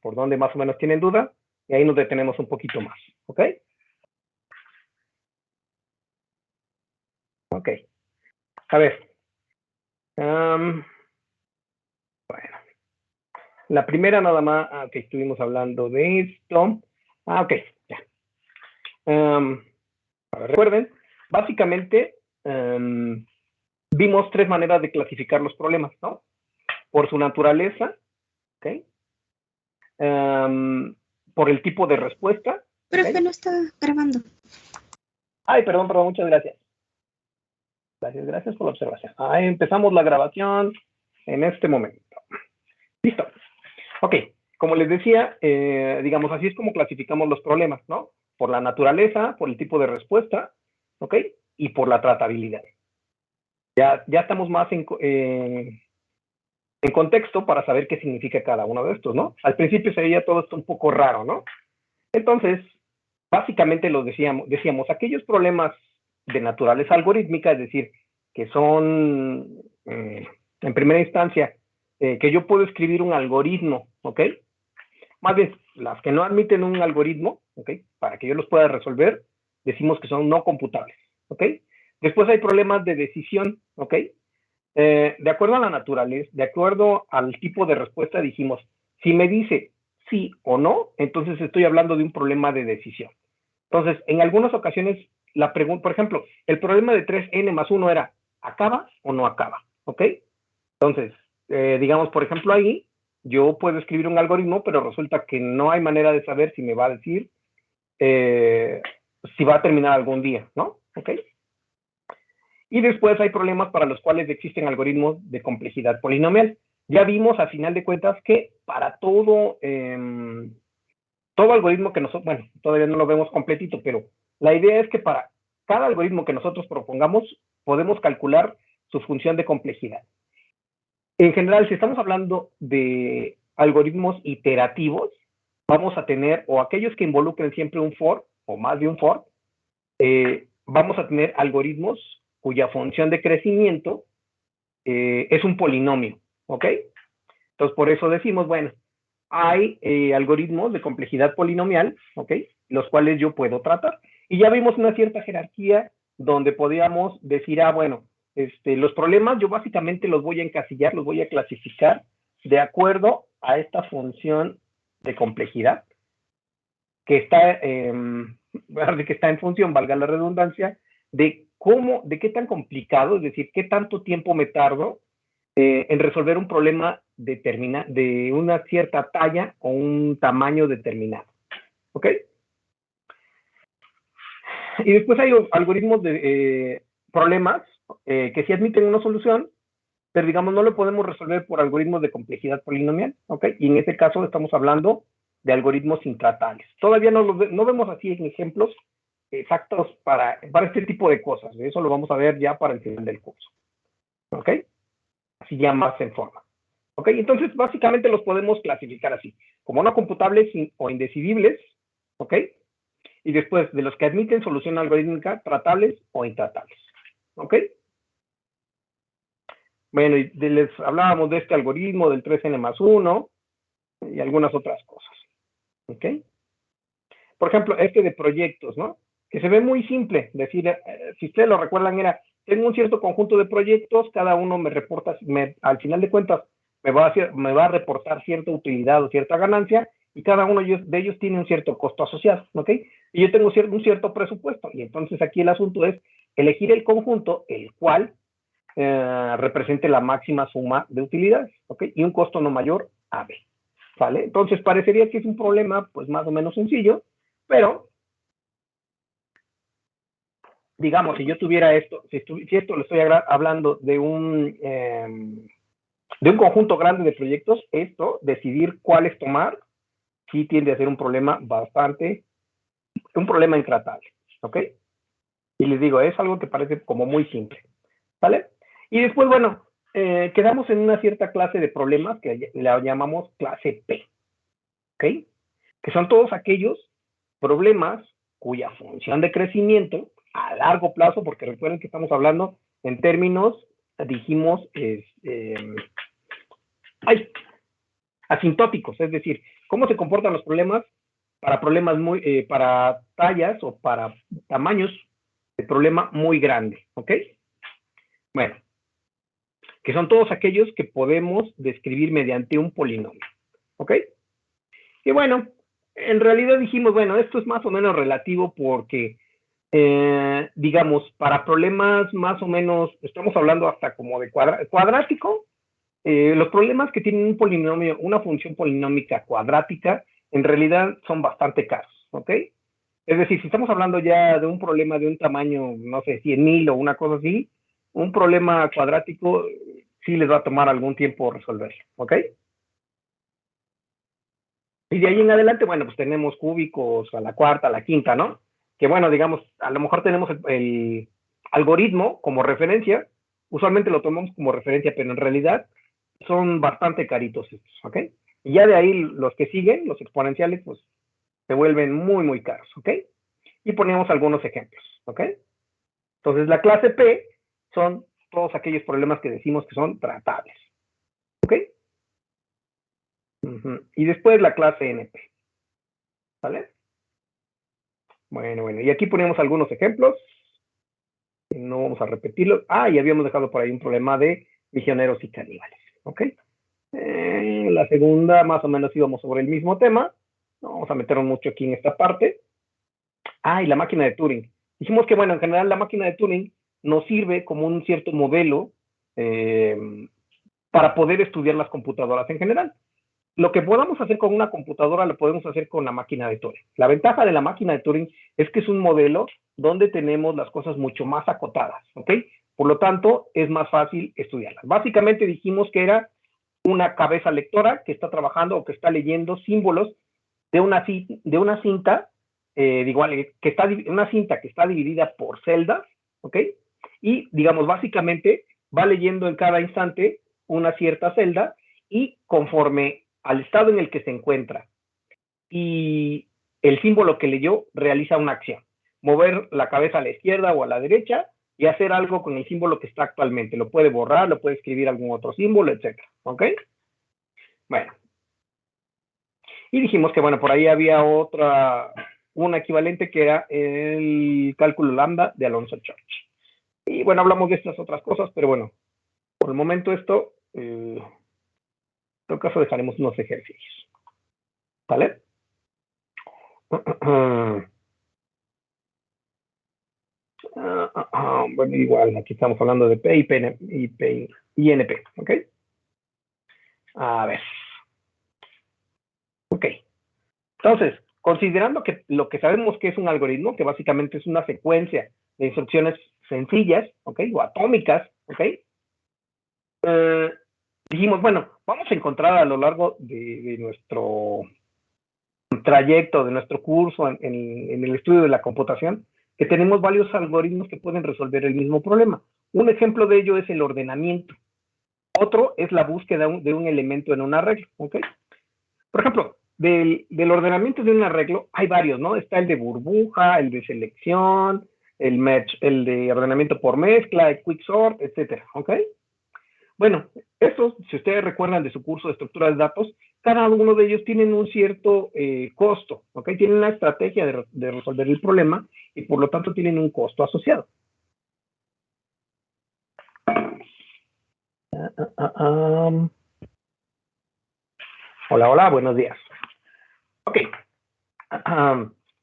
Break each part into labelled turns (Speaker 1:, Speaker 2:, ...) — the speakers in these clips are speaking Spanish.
Speaker 1: por dónde más o menos tienen duda, y ahí nos detenemos un poquito más, ¿ok? Ok. A ver. Bueno. La primera nada más, que estuvimos hablando de esto. Ok, ya. A ver, recuerden, básicamente vimos 3 maneras de clasificar los problemas, ¿no? Por su naturaleza, ¿ok? Por el tipo de respuesta.
Speaker 2: Profe,
Speaker 1: ¿okay?
Speaker 2: no está grabando.
Speaker 1: Ay, perdón, muchas gracias. Gracias por la observación. Ahí empezamos la grabación en este momento. Listo. Ok, como les decía, digamos, así es como clasificamos los problemas, ¿no? Por la naturaleza, por el tipo de respuesta, ¿ok? Y por la tratabilidad. Ya estamos más en contexto para saber qué significa cada uno de estos, ¿no? Al principio se veía todo esto un poco raro, ¿no? Entonces, básicamente los decíamos, aquellos problemas de naturaleza algorítmica, es decir, que son, en primera instancia, que yo puedo escribir un algoritmo, ¿ok? Más bien, las que no admiten un algoritmo, ¿ok? Para que yo los pueda resolver, decimos que son no computables, ¿ok? Después hay problemas de decisión, ¿ok? De acuerdo a la naturaleza, de acuerdo al tipo de respuesta, dijimos, si me dice sí o no, entonces estoy hablando de un problema de decisión. Entonces, en algunas ocasiones, la pregunta, por ejemplo, el problema de 3n más 1 era, ¿acaba o no acaba? ¿Ok? Entonces, digamos, por ejemplo, ahí, yo puedo escribir un algoritmo, pero resulta que no hay manera de saber si me va a decir si va a terminar algún día, ¿no? ¿Ok? Y después hay problemas para los cuales existen algoritmos de complejidad polinomial. Ya vimos, a final de cuentas, que para todo algoritmo que nosotros, bueno, todavía no lo vemos completito, pero la idea es que para cada algoritmo que nosotros propongamos, podemos calcular su función de complejidad. En general, si estamos hablando de algoritmos iterativos, vamos a tener, o aquellos que involucren siempre un for, o más de un for, vamos a tener algoritmos cuya función de crecimiento es un polinomio, ¿ok? Entonces, por eso decimos, bueno, hay algoritmos de complejidad polinomial, ¿ok? Los cuales yo puedo tratar. Y ya vimos una cierta jerarquía donde podíamos decir, bueno, los problemas yo básicamente los voy a encasillar, los voy a clasificar de acuerdo a esta función de complejidad que está, que está en función, valga la redundancia, de de qué tan complicado, es decir, qué tanto tiempo me tardo en resolver un problema de una cierta talla o un tamaño determinado. ¿Ok? Y después hay algoritmos de problemas que sí admiten una solución, pero digamos no lo podemos resolver por algoritmos de complejidad polinomial. ¿Ok? Y en este caso estamos hablando de algoritmos intratables. Todavía no vemos así en ejemplos exactos para este tipo de cosas. Eso lo vamos a ver ya para el final del curso. ¿Ok? Así ya más en forma. ¿Ok? Entonces, básicamente los podemos clasificar así, como no computables o indecidibles, ¿ok? Y después, de los que admiten solución algorítmica, tratables o intratables, ¿ok? Bueno, y les hablábamos de este algoritmo del 3n más 1 y algunas otras cosas, ¿ok? Por ejemplo, este de proyectos, ¿no? Que se ve muy simple, decir, si ustedes lo recuerdan, tengo un cierto conjunto de proyectos, cada uno me reporta, al final de cuentas, me va a reportar cierta utilidad o cierta ganancia, y cada uno de ellos tiene un cierto costo asociado, ¿ok? Y yo tengo un cierto presupuesto, y entonces aquí el asunto es elegir el conjunto, el cual represente la máxima suma de utilidades, ¿ok? Y un costo no mayor a B, ¿vale? Entonces parecería que es un problema, pues más o menos sencillo, pero digamos, si yo tuviera esto, si esto le estoy hablando de un conjunto grande de proyectos, decidir cuáles tomar, sí tiende a ser un problema un problema intratable, ¿ok? Y les digo, es algo que parece como muy simple, ¿vale? Y después, bueno, quedamos en una cierta clase de problemas que la llamamos clase P, ¿ok? Que son todos aquellos problemas cuya función de crecimiento a largo plazo, porque recuerden que estamos hablando en términos, dijimos, asintóticos, es decir, cómo se comportan los problemas para problemas para tallas o para tamaños de problema muy grande, ¿ok? Bueno, que son todos aquellos que podemos describir mediante un polinomio, ¿ok? Y bueno, en realidad dijimos, bueno, esto es más o menos relativo porque, digamos, para problemas más o menos, estamos hablando hasta como de cuadrático, los problemas que tienen un polinomio, una función polinómica cuadrática, en realidad son bastante caros, ¿ok? Es decir, si estamos hablando ya de un problema de un tamaño, no sé, 100,000 o una cosa así, un problema cuadrático sí les va a tomar algún tiempo resolverlo, ¿ok? Y de ahí en adelante, bueno, pues tenemos cúbicos a la cuarta, a la quinta, ¿no? Que bueno, digamos, a lo mejor tenemos el algoritmo como referencia, usualmente lo tomamos como referencia, pero en realidad son bastante caritos estos, ¿ok? Y ya de ahí los que siguen, los exponenciales, pues se vuelven muy, muy caros, ¿ok? Y ponemos algunos ejemplos, ¿ok? Entonces, la clase P son todos aquellos problemas que decimos que son tratables, ¿ok? Y después la clase NP, ¿vale? Bueno, y aquí ponemos algunos ejemplos. No vamos a repetirlo. Y habíamos dejado por ahí un problema de misioneros y caníbales, ¿ok? La segunda, más o menos íbamos sobre el mismo tema. No vamos a meternos mucho aquí en esta parte. Y la máquina de Turing. Dijimos que, bueno, en general la máquina de Turing nos sirve como un cierto modelo para poder estudiar las computadoras en general. Lo que podamos hacer con una computadora lo podemos hacer con la máquina de Turing. La ventaja de la máquina de Turing es que es un modelo donde tenemos las cosas mucho más acotadas, ¿ok? Por lo tanto, es más fácil estudiarlas. Básicamente dijimos que era una cabeza lectora que está trabajando o que está leyendo símbolos de una cinta, que está una cinta que está dividida por celdas, ¿ok? Y, digamos, básicamente va leyendo en cada instante una cierta celda y conforme al estado en el que se encuentra y el símbolo que leyó, realiza una acción. Mover la cabeza a la izquierda o a la derecha y hacer algo con el símbolo que está actualmente. Lo puede borrar, lo puede escribir algún otro símbolo, etc. ¿Ok? Bueno. Y dijimos que, bueno, por ahí había una equivalente que era el cálculo lambda de Alonzo Church. Y bueno, hablamos de estas otras cosas, pero bueno, por el momento esto, en todo caso dejaremos unos ejercicios. ¿Vale? Bueno, igual, aquí estamos hablando de P y NP, ¿ok? A ver. Ok. Entonces, considerando que lo que sabemos que es un algoritmo, que básicamente es una secuencia de instrucciones sencillas, ¿ok? O atómicas, ¿ok? Dijimos, bueno, vamos a encontrar a lo largo de nuestro trayecto, de nuestro curso en el estudio de la computación, que tenemos varios algoritmos que pueden resolver el mismo problema. Un ejemplo de ello es el ordenamiento. Otro es la búsqueda de un elemento en un arreglo, ¿ok? Por ejemplo, del ordenamiento de un arreglo hay varios, ¿no? Está el de burbuja, el de selección, el match, el de ordenamiento por mezcla, el quicksort, etcétera, ¿ok? Bueno, estos, si ustedes recuerdan de su curso de estructura de datos, cada uno de ellos tienen un cierto costo, ¿ok? Tienen una estrategia de resolver el problema y por lo tanto tienen un costo asociado. Hola, buenos días. Ok.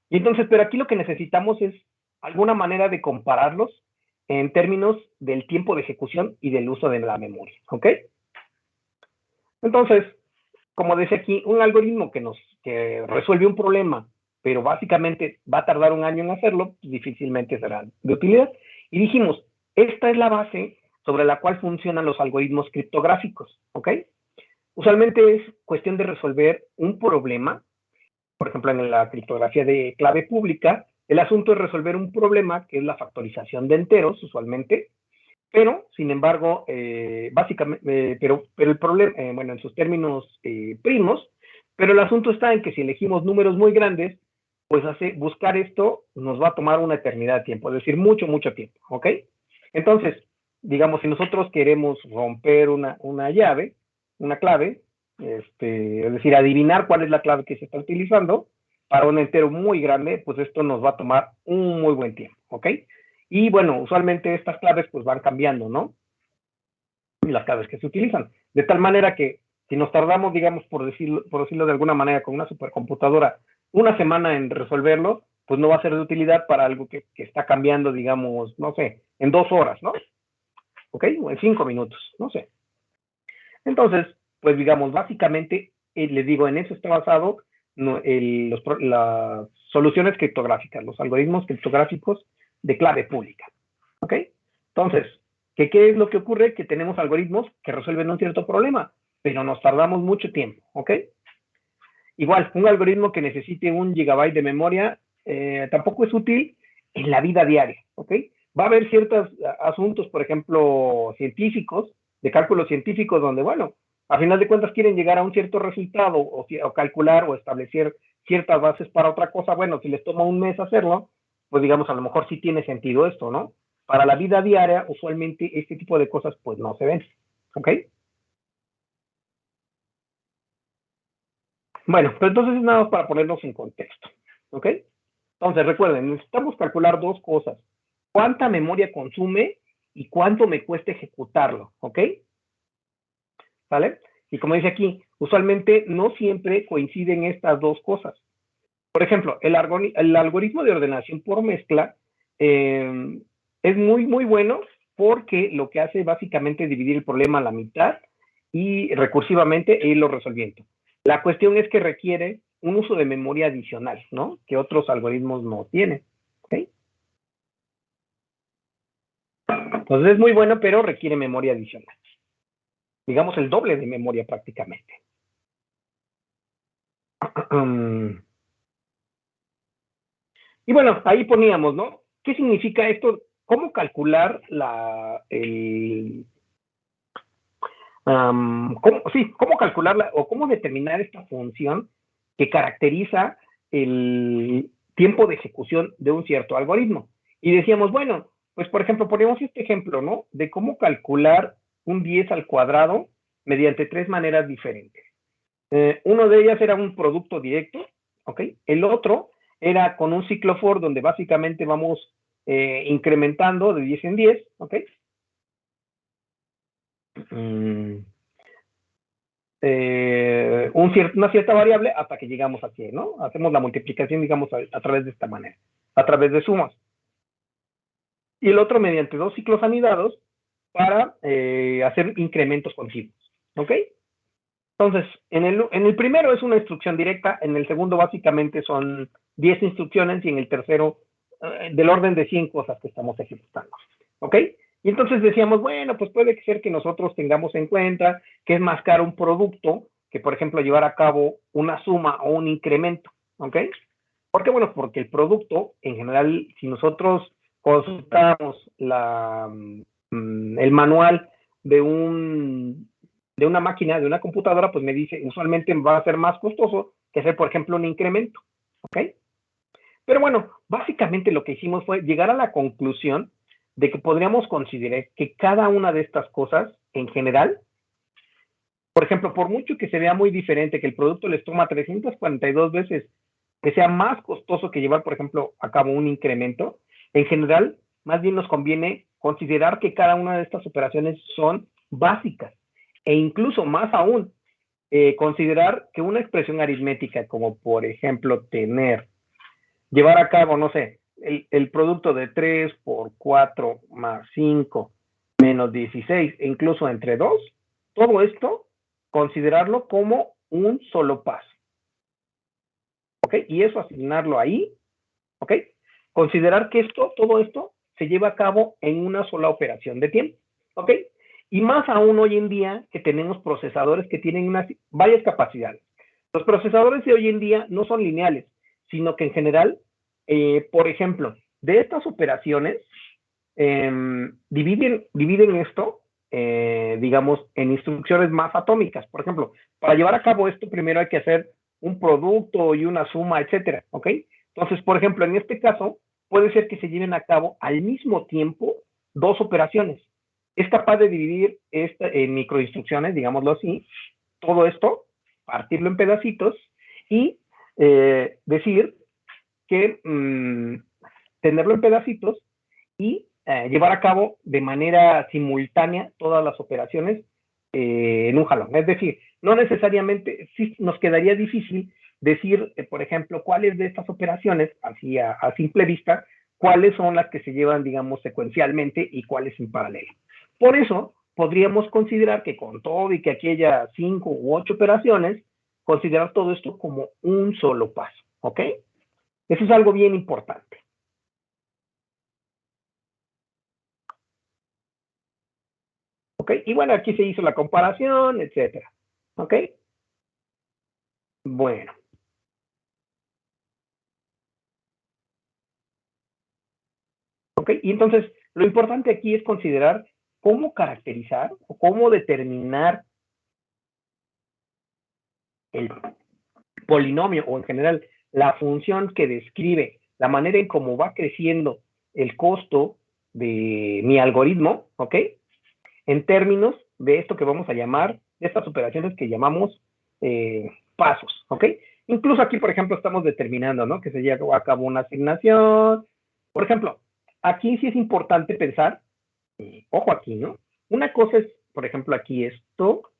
Speaker 1: Y entonces, pero aquí lo que necesitamos es alguna manera de compararlos en términos del tiempo de ejecución y del uso de la memoria, ¿ok? Entonces, como decía aquí, un algoritmo que resuelve un problema, pero básicamente va a tardar un año en hacerlo, pues difícilmente será de utilidad. Y dijimos, esta es la base sobre la cual funcionan los algoritmos criptográficos, ¿ok? Usualmente es cuestión de resolver un problema. Por ejemplo, en la criptografía de clave pública, el asunto es resolver un problema que es la factorización de enteros, usualmente, pero, sin embargo, básicamente, pero el problema, bueno, en sus términos primos, pero el asunto está en que si elegimos números muy grandes, pues buscar esto nos va a tomar una eternidad de tiempo, es decir, mucho, mucho tiempo, ¿ok? Entonces, digamos, si nosotros queremos romper una llave, una clave, es decir, adivinar cuál es la clave que se está utilizando para un entero muy grande, pues esto nos va a tomar un muy buen tiempo, ¿ok? Y bueno, usualmente estas claves pues van cambiando, ¿no? Las claves que se utilizan. De tal manera que si nos tardamos, digamos, por decirlo de alguna manera, con una supercomputadora, una semana en resolverlo, pues no va a ser de utilidad para algo que está cambiando, digamos, no sé, en 2 horas, ¿no? ¿Ok? O en 5 minutos, no sé. Entonces, pues digamos, básicamente, les digo, en eso está basado las soluciones criptográficas, los algoritmos criptográficos de clave pública. ¿Ok? Entonces, ¿qué es lo que ocurre? Que tenemos algoritmos que resuelven un cierto problema, pero nos tardamos mucho tiempo. ¿Ok? Igual, un algoritmo que necesite 1 GB de memoria tampoco es útil en la vida diaria. ¿Ok? Va a haber ciertos asuntos, por ejemplo, científicos, de cálculos científicos, donde, bueno, a final de cuentas quieren llegar a un cierto resultado o calcular o establecer ciertas bases para otra cosa. Bueno, si les toma un mes hacerlo, pues digamos, a lo mejor sí tiene sentido esto, ¿no? Para la vida diaria, usualmente este tipo de cosas pues no se ven. ¿Ok? Bueno, pero entonces es nada más para ponernos en contexto. ¿Ok? Entonces, recuerden, necesitamos calcular dos cosas. ¿Cuánta memoria consume y cuánto me cuesta ejecutarlo? ¿Ok? ¿Vale? Y como dice aquí, usualmente no siempre coinciden estas dos cosas. Por ejemplo, el algoritmo de ordenación por mezcla es muy, muy bueno porque lo que hace básicamente es dividir el problema a la mitad y recursivamente irlo resolviendo. La cuestión es que requiere un uso de memoria adicional, ¿no? Que otros algoritmos no tienen. ¿Okay? Entonces es muy bueno, pero requiere memoria adicional. Digamos el doble de memoria prácticamente. Y bueno, ahí poníamos, ¿no? ¿Qué significa esto? ¿Cómo calcular cómo calcularla o cómo determinar esta función que caracteriza el tiempo de ejecución de un cierto algoritmo? Y decíamos, bueno, pues por ejemplo, ponemos este ejemplo, ¿no? De cómo calcular un 10 al cuadrado mediante 3 maneras diferentes. Uno de ellas era un producto directo, ¿ok? El otro era con un ciclo for donde básicamente vamos incrementando de 10 en 10, ¿ok? Mm, una cierta variable hasta que llegamos a 100, ¿no? Hacemos la multiplicación, digamos, a través de esta manera, a través de sumas. Y el otro mediante 2 ciclos anidados para hacer incrementos continuos, ¿ok? Entonces, en el primero es una instrucción directa, en el segundo básicamente son 10 instrucciones y en el tercero del orden de 100 cosas que estamos ejecutando. ¿Ok? Y entonces decíamos, bueno, pues puede ser que nosotros tengamos en cuenta que es más caro un producto que, por ejemplo, llevar a cabo una suma o un incremento. ¿Ok? ¿Por qué? Bueno, porque el producto, en general, si nosotros consultamos el manual de de una máquina, de una computadora, pues me dice, usualmente va a ser más costoso que hacer, por ejemplo, un incremento. ¿Ok? Pero bueno, básicamente lo que hicimos fue llegar a la conclusión de que podríamos considerar que cada una de estas cosas, en general, por ejemplo, por mucho que se vea muy diferente, que el producto les toma 342 veces, que sea más costoso que llevar, por ejemplo, a cabo un incremento, en general, más bien nos conviene considerar que cada una de estas operaciones son básicas e incluso más aún, considerar que una expresión aritmética como por ejemplo llevar a cabo, no sé, el producto de 3 por 4 más 5 menos 16 e incluso entre 2, todo esto considerarlo como un solo paso. ¿Ok? Y eso asignarlo ahí. ¿Ok? Considerar que todo esto se lleva a cabo en una sola operación de tiempo. ¿Ok? Y más aún hoy en día que tenemos procesadores que tienen varias capacidades. Los procesadores de hoy en día no son lineales, sino que en general, por ejemplo, de estas operaciones, dividen esto, digamos, en instrucciones más atómicas. Por ejemplo, para llevar a cabo esto, primero hay que hacer un producto y una suma, etcétera, ¿ok? Entonces, por ejemplo, en este caso, puede ser que se lleven a cabo al mismo tiempo dos operaciones. Es capaz de dividir en microinstrucciones, digámoslo así, todo esto partirlo en pedacitos y decir que tenerlo en pedacitos y llevar a cabo de manera simultánea todas las operaciones en un jalón. Es decir, no necesariamente, sí nos quedaría difícil decir, por ejemplo, cuáles de estas operaciones, así a simple vista, cuáles son las que se llevan, digamos, secuencialmente y cuáles en paralelo. Por eso, podríamos considerar que con todo y que aquí haya 5 u 8 operaciones, considerar todo esto como un solo paso, ¿ok? Eso es algo bien importante. ¿Ok? Y bueno, aquí se hizo la comparación, etcétera. ¿Ok? Bueno. ¿Ok? Y entonces, lo importante aquí es considerar cómo caracterizar o cómo determinar el polinomio o en general la función que describe la manera en cómo va creciendo el costo de mi algoritmo, ¿ok? En términos de esto que vamos a llamar, de estas operaciones que llamamos pasos, ¿ok? Incluso aquí, por ejemplo, estamos determinando, ¿no? Que se lleva a cabo una asignación. Por ejemplo, aquí sí es importante pensar, ojo aquí, ¿no? Una cosa es, por ejemplo, aquí esto.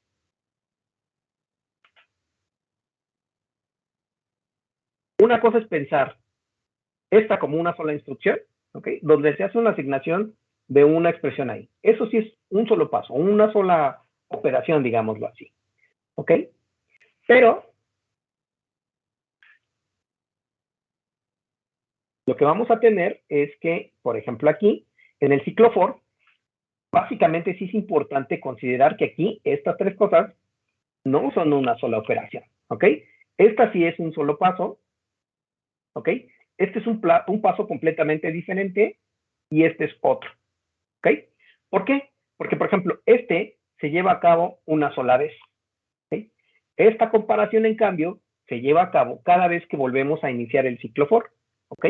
Speaker 1: Una cosa es pensar esta como una sola instrucción, ¿ok? Donde se hace una asignación de una expresión ahí. Eso sí es un solo paso, una sola operación, digámoslo así, ¿ok? Pero lo que vamos a tener es que, por ejemplo, aquí, en el ciclo for, básicamente sí es importante considerar que aquí estas tres cosas no son una sola operación, ¿ok? Esta sí es un solo paso, ¿ok? Este es un paso completamente diferente y este es otro, ¿ok? ¿Por qué? Porque, por ejemplo, este se lleva a cabo una sola vez, ¿ok? Esta comparación, en cambio, se lleva a cabo cada vez que volvemos a iniciar el ciclo for, ¿ok?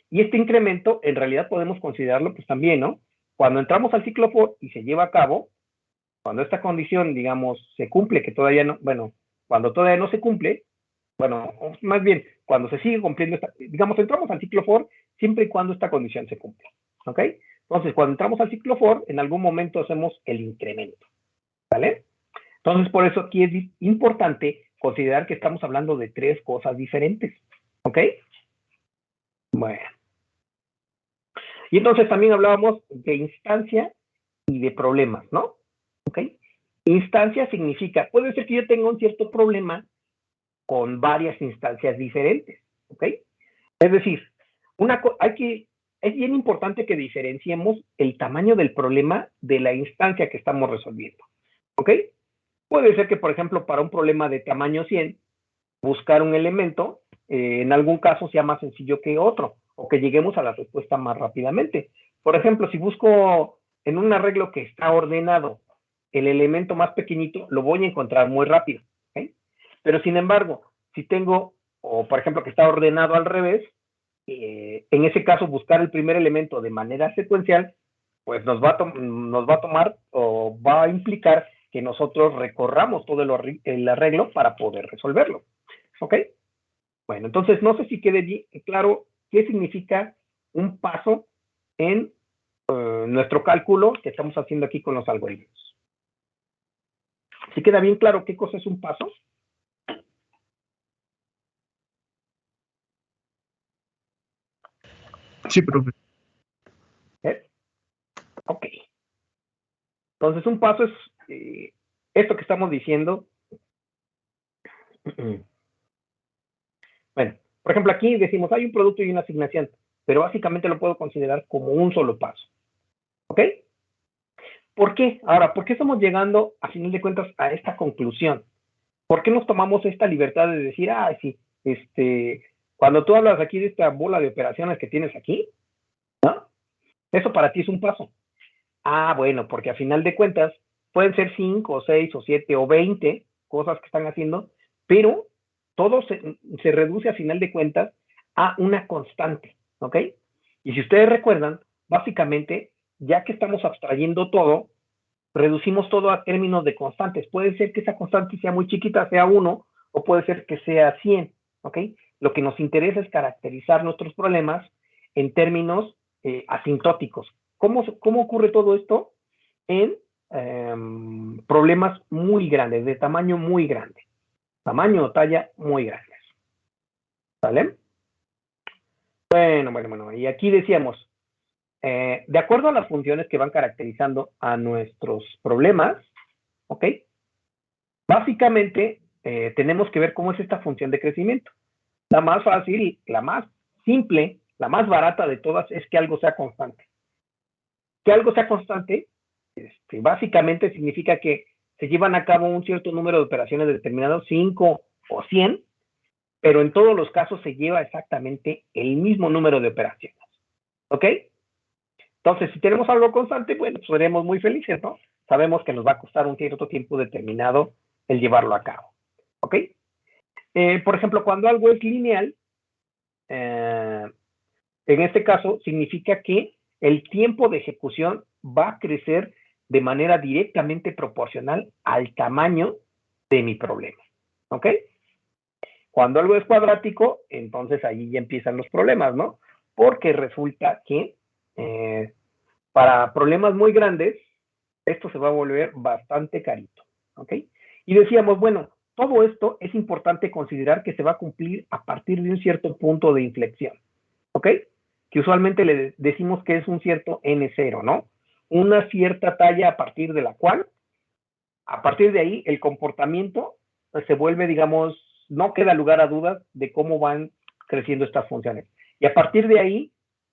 Speaker 1: Y este incremento, en realidad podemos considerarlo pues también, ¿no? Cuando entramos al ciclo for y se lleva a cabo, cuando esta condición, digamos, se cumple, que todavía no, bueno, cuando todavía no se cumple, bueno, más bien, cuando se sigue cumpliendo, digamos, entramos al ciclo for siempre y cuando esta condición se cumple, ¿ok? Entonces, cuando entramos al ciclo for, en algún momento hacemos el incremento, ¿vale? Entonces, por eso aquí es importante considerar que estamos hablando de tres cosas diferentes, ¿ok? Bueno. Y entonces también hablábamos de instancia y de problemas, ¿no? ¿Ok? Instancia significa, puede ser que yo tenga un cierto problema con varias instancias diferentes, ¿ok? Es decir, es bien importante que diferenciemos el tamaño del problema de la instancia que estamos resolviendo, ¿ok? Puede ser que, por ejemplo, para un problema de tamaño 100, buscar un elemento, en algún caso sea más sencillo que otro, o que lleguemos a la respuesta más rápidamente. Por ejemplo, si busco en un arreglo que está ordenado el elemento más pequeñito, lo voy a encontrar muy rápido, ¿ok? Pero sin embargo, si tengo, o por ejemplo que está ordenado al revés, en ese caso buscar el primer elemento de manera secuencial, pues nos va a tomar o va a implicar que nosotros recorramos todo el arreglo para poder resolverlo. ¿Ok? Bueno, entonces no sé si quede claro qué significa un paso en nuestro cálculo que estamos haciendo aquí con los algoritmos. ¿Sí queda bien claro qué cosa es un paso?
Speaker 2: Sí, profe.
Speaker 1: Ok. Entonces un paso es esto que estamos diciendo. Bueno, por ejemplo, aquí decimos hay un producto y una asignación, pero básicamente lo puedo considerar como un solo paso. ¿Ok? ¿Por qué? Ahora, ¿por qué estamos llegando, a final de cuentas, a esta conclusión? ¿Por qué nos tomamos esta libertad de decir, ah, sí, cuando tú hablas aquí de esta bola de operaciones que tienes aquí, ¿no? Eso para ti es un paso. Ah, bueno, porque a final de cuentas pueden ser 5 o 6 o 7 o 20 cosas que están haciendo, pero todo se reduce a final de cuentas a una constante, ¿ok? Y si ustedes recuerdan, básicamente, ya que estamos abstrayendo todo, reducimos todo a términos de constantes. Puede ser que esa constante sea muy chiquita, sea 1, o puede ser que sea 100, ¿ok? Lo que nos interesa es caracterizar nuestros problemas en términos asintóticos. ¿Cómo ocurre todo esto? En problemas muy grandes, de tamaño muy grande, tamaño o talla muy grandes. ¿Vale? Bueno, y aquí decíamos, de acuerdo a las funciones que van caracterizando a nuestros problemas, ¿ok? Básicamente, tenemos que ver cómo es esta función de crecimiento. La más fácil, la más simple, la más barata de todas es que algo sea constante. Que algo sea constante, básicamente significa que se llevan a cabo un cierto número de operaciones determinados, 5 o 100, pero en todos los casos se lleva exactamente el mismo número de operaciones. ¿Ok? Entonces, si tenemos algo constante, bueno, pues seremos muy felices, ¿no? Sabemos que nos va a costar un cierto tiempo determinado el llevarlo a cabo. ¿Ok? Por ejemplo, cuando algo es lineal, en este caso significa que el tiempo de ejecución va a crecer de manera directamente proporcional al tamaño de mi problema. ¿Ok? Cuando algo es cuadrático, entonces ahí ya empiezan los problemas, ¿no? Porque resulta que para problemas muy grandes, esto se va a volver bastante carito, ¿ok? Y decíamos, bueno, todo esto es importante considerar que se va a cumplir a partir de un cierto punto de inflexión, ¿ok? Que usualmente le decimos que es un cierto N0, ¿no? Una cierta talla a partir de la cual, a partir de ahí, el comportamiento se vuelve, digamos, no queda lugar a dudas de cómo van creciendo estas funciones. Y a partir de ahí,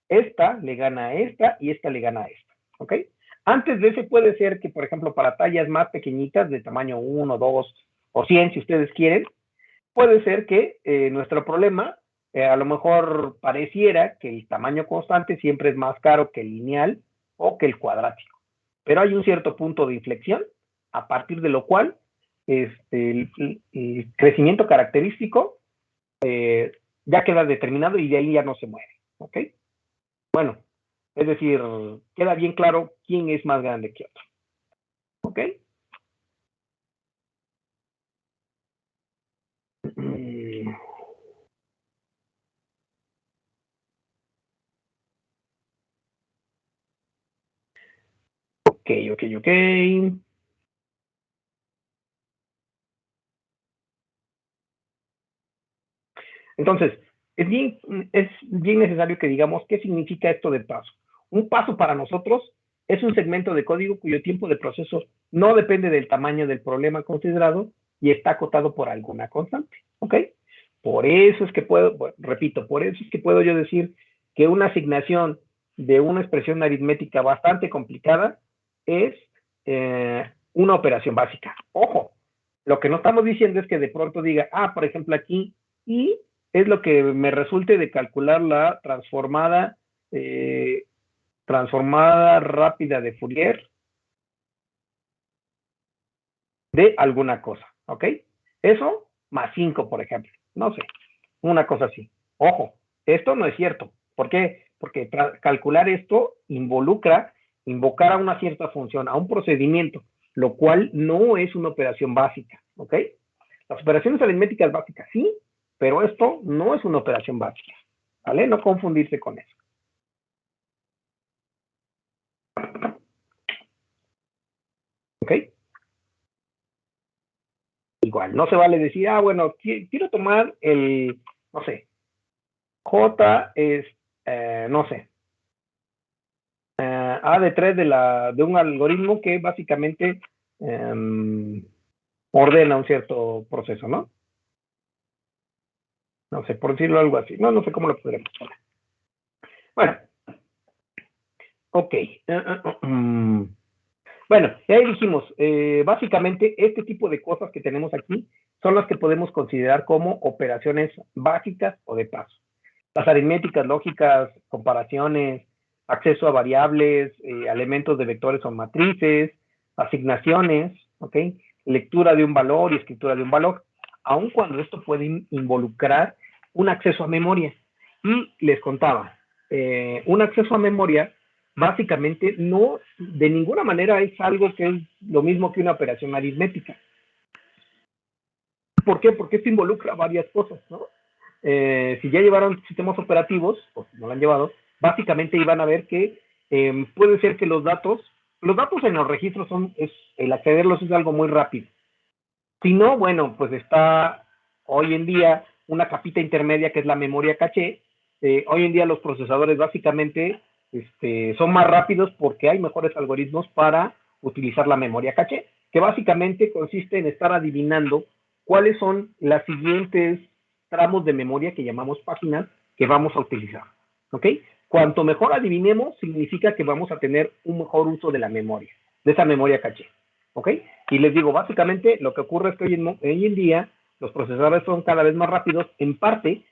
Speaker 1: esta le gana a esta y esta le gana a esta, ¿ok? Antes de ese puede ser que, por ejemplo, para tallas más pequeñitas, de tamaño 1, 2 o 100, si ustedes quieren, puede ser que nuestro problema a lo mejor pareciera que el tamaño constante siempre es más caro que el lineal o que el cuadrático. Pero hay un cierto punto de inflexión a partir de lo cual el crecimiento característico ya queda determinado y de ahí ya no se mueve. ¿Ok? Bueno, es decir, queda bien claro quién es más grande que otro. ¿Ok? Ok. Entonces, es bien necesario que digamos qué significa esto de paso. Un paso para nosotros es un segmento de código cuyo tiempo de proceso no depende del tamaño del problema considerado y está acotado por alguna constante. ¿Ok? Por eso es que puedo, repito, por eso es que puedo yo decir que una asignación de una expresión aritmética bastante complicada es una operación básica. Ojo, lo que no estamos diciendo es que de pronto diga, por ejemplo, aquí y es lo que me resulte de calcular la transformada rápida de Fourier de alguna cosa, ¿ok? Eso más 5, por ejemplo, no sé, una cosa así. Ojo, esto no es cierto. ¿Por qué? Porque calcular esto involucra invocar a una cierta función, a un procedimiento, lo cual no es una operación básica, ¿ok? Las operaciones aritméticas básicas sí, pero esto no es una operación básica, ¿vale? No confundirse con eso. ¿Ok? Igual, no se vale decir, bueno, quiero tomar no sé, J es, no sé, A de 3 de un algoritmo que básicamente ordena un cierto proceso, ¿no? No sé, por decirlo algo así. No sé cómo lo podremos poner. Bueno, ok. Bueno, ya dijimos, básicamente este tipo de cosas que tenemos aquí son las que podemos considerar como operaciones básicas o de paso. Las aritméticas, lógicas, comparaciones, acceso a variables, elementos de vectores o matrices, asignaciones, ¿ok? Lectura de un valor y escritura de un valor, aun cuando esto puede involucrar un acceso a memoria. Y les contaba, un acceso a memoria básicamente no, de ninguna manera es algo que es lo mismo que una operación aritmética. ¿Por qué? Porque esto involucra varias cosas, ¿no? Si ya llevaron sistemas operativos, o si no lo han llevado, básicamente iban a ver que puede ser que los datos en los registros el accederlos es algo muy rápido. Si no, bueno, pues está hoy en día una capita intermedia que es la memoria caché. Hoy en día los procesadores básicamente son más rápidos porque hay mejores algoritmos para utilizar la memoria caché, que básicamente consiste en estar adivinando cuáles son las siguientes tramos de memoria que llamamos páginas que vamos a utilizar. ¿Ok? Cuanto mejor adivinemos, significa que vamos a tener un mejor uso de la memoria, de esa memoria caché. ¿Ok? Y les digo, básicamente lo que ocurre es que hoy en día los procesadores son cada vez más rápidos, en parte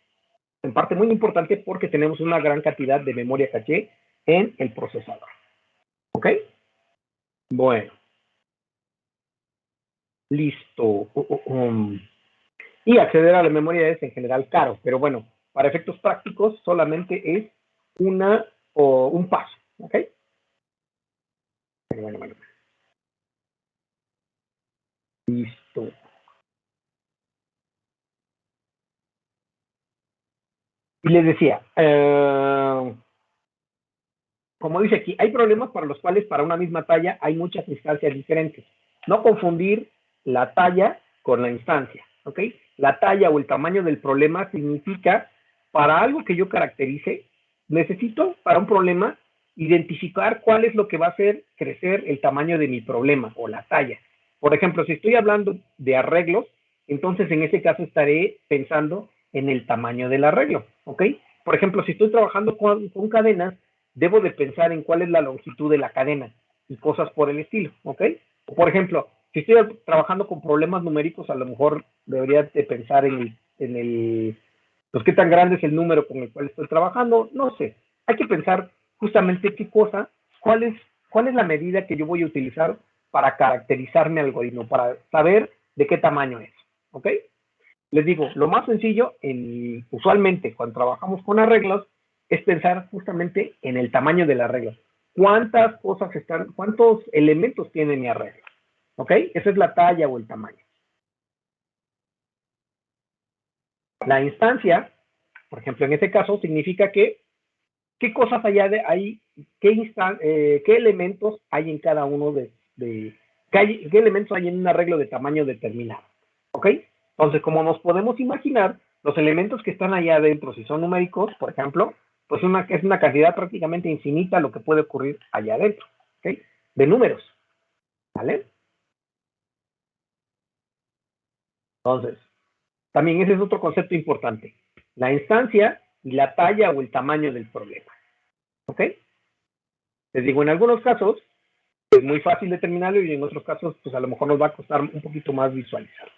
Speaker 1: muy importante porque tenemos una gran cantidad de memoria caché en el procesador. ¿Ok? Bueno. Listo. Y acceder a la memoria es en general caro, pero bueno, para efectos prácticos solamente es un paso. ¿Ok? Bueno. Listo. Y les decía, como dice aquí, hay problemas para los cuales para una misma talla hay muchas instancias diferentes. No confundir la talla con la instancia, ¿ok? La talla o el tamaño del problema significa, para algo que yo caracterice, necesito, para un problema, identificar cuál es lo que va a hacer crecer el tamaño de mi problema o la talla. Por ejemplo, si estoy hablando de arreglos, entonces en ese caso estaré pensando en el tamaño del arreglo, ¿ok? Por ejemplo, si estoy trabajando con cadenas, debo de pensar en cuál es la longitud de la cadena y cosas por el estilo, ¿ok? Por ejemplo, si estoy trabajando con problemas numéricos, a lo mejor debería de pensar pues qué tan grande es el número con el cual estoy trabajando, no sé. Hay que pensar justamente cuál es la medida que yo voy a utilizar para caracterizar mi algoritmo, para saber de qué tamaño es, ¿ok? Les digo, lo más sencillo, usualmente cuando trabajamos con arreglos, es pensar justamente en el tamaño del arreglo. ¿Cuántos elementos tiene mi arreglo? ¿Ok? Esa es la talla o el tamaño. La instancia, por ejemplo, en este caso, significa que qué cosas hay, qué elementos hay en cada uno qué elementos hay en un arreglo de tamaño determinado. ¿Ok? Entonces, como nos podemos imaginar, los elementos que están allá adentro, si son numéricos, por ejemplo, pues es una cantidad prácticamente infinita lo que puede ocurrir allá adentro, ¿ok? De números, ¿vale? Entonces, también ese es otro concepto importante. La instancia y la talla o el tamaño del problema, ¿ok? Les digo, en algunos casos es muy fácil determinarlo y en otros casos, pues a lo mejor nos va a costar un poquito más visualizar.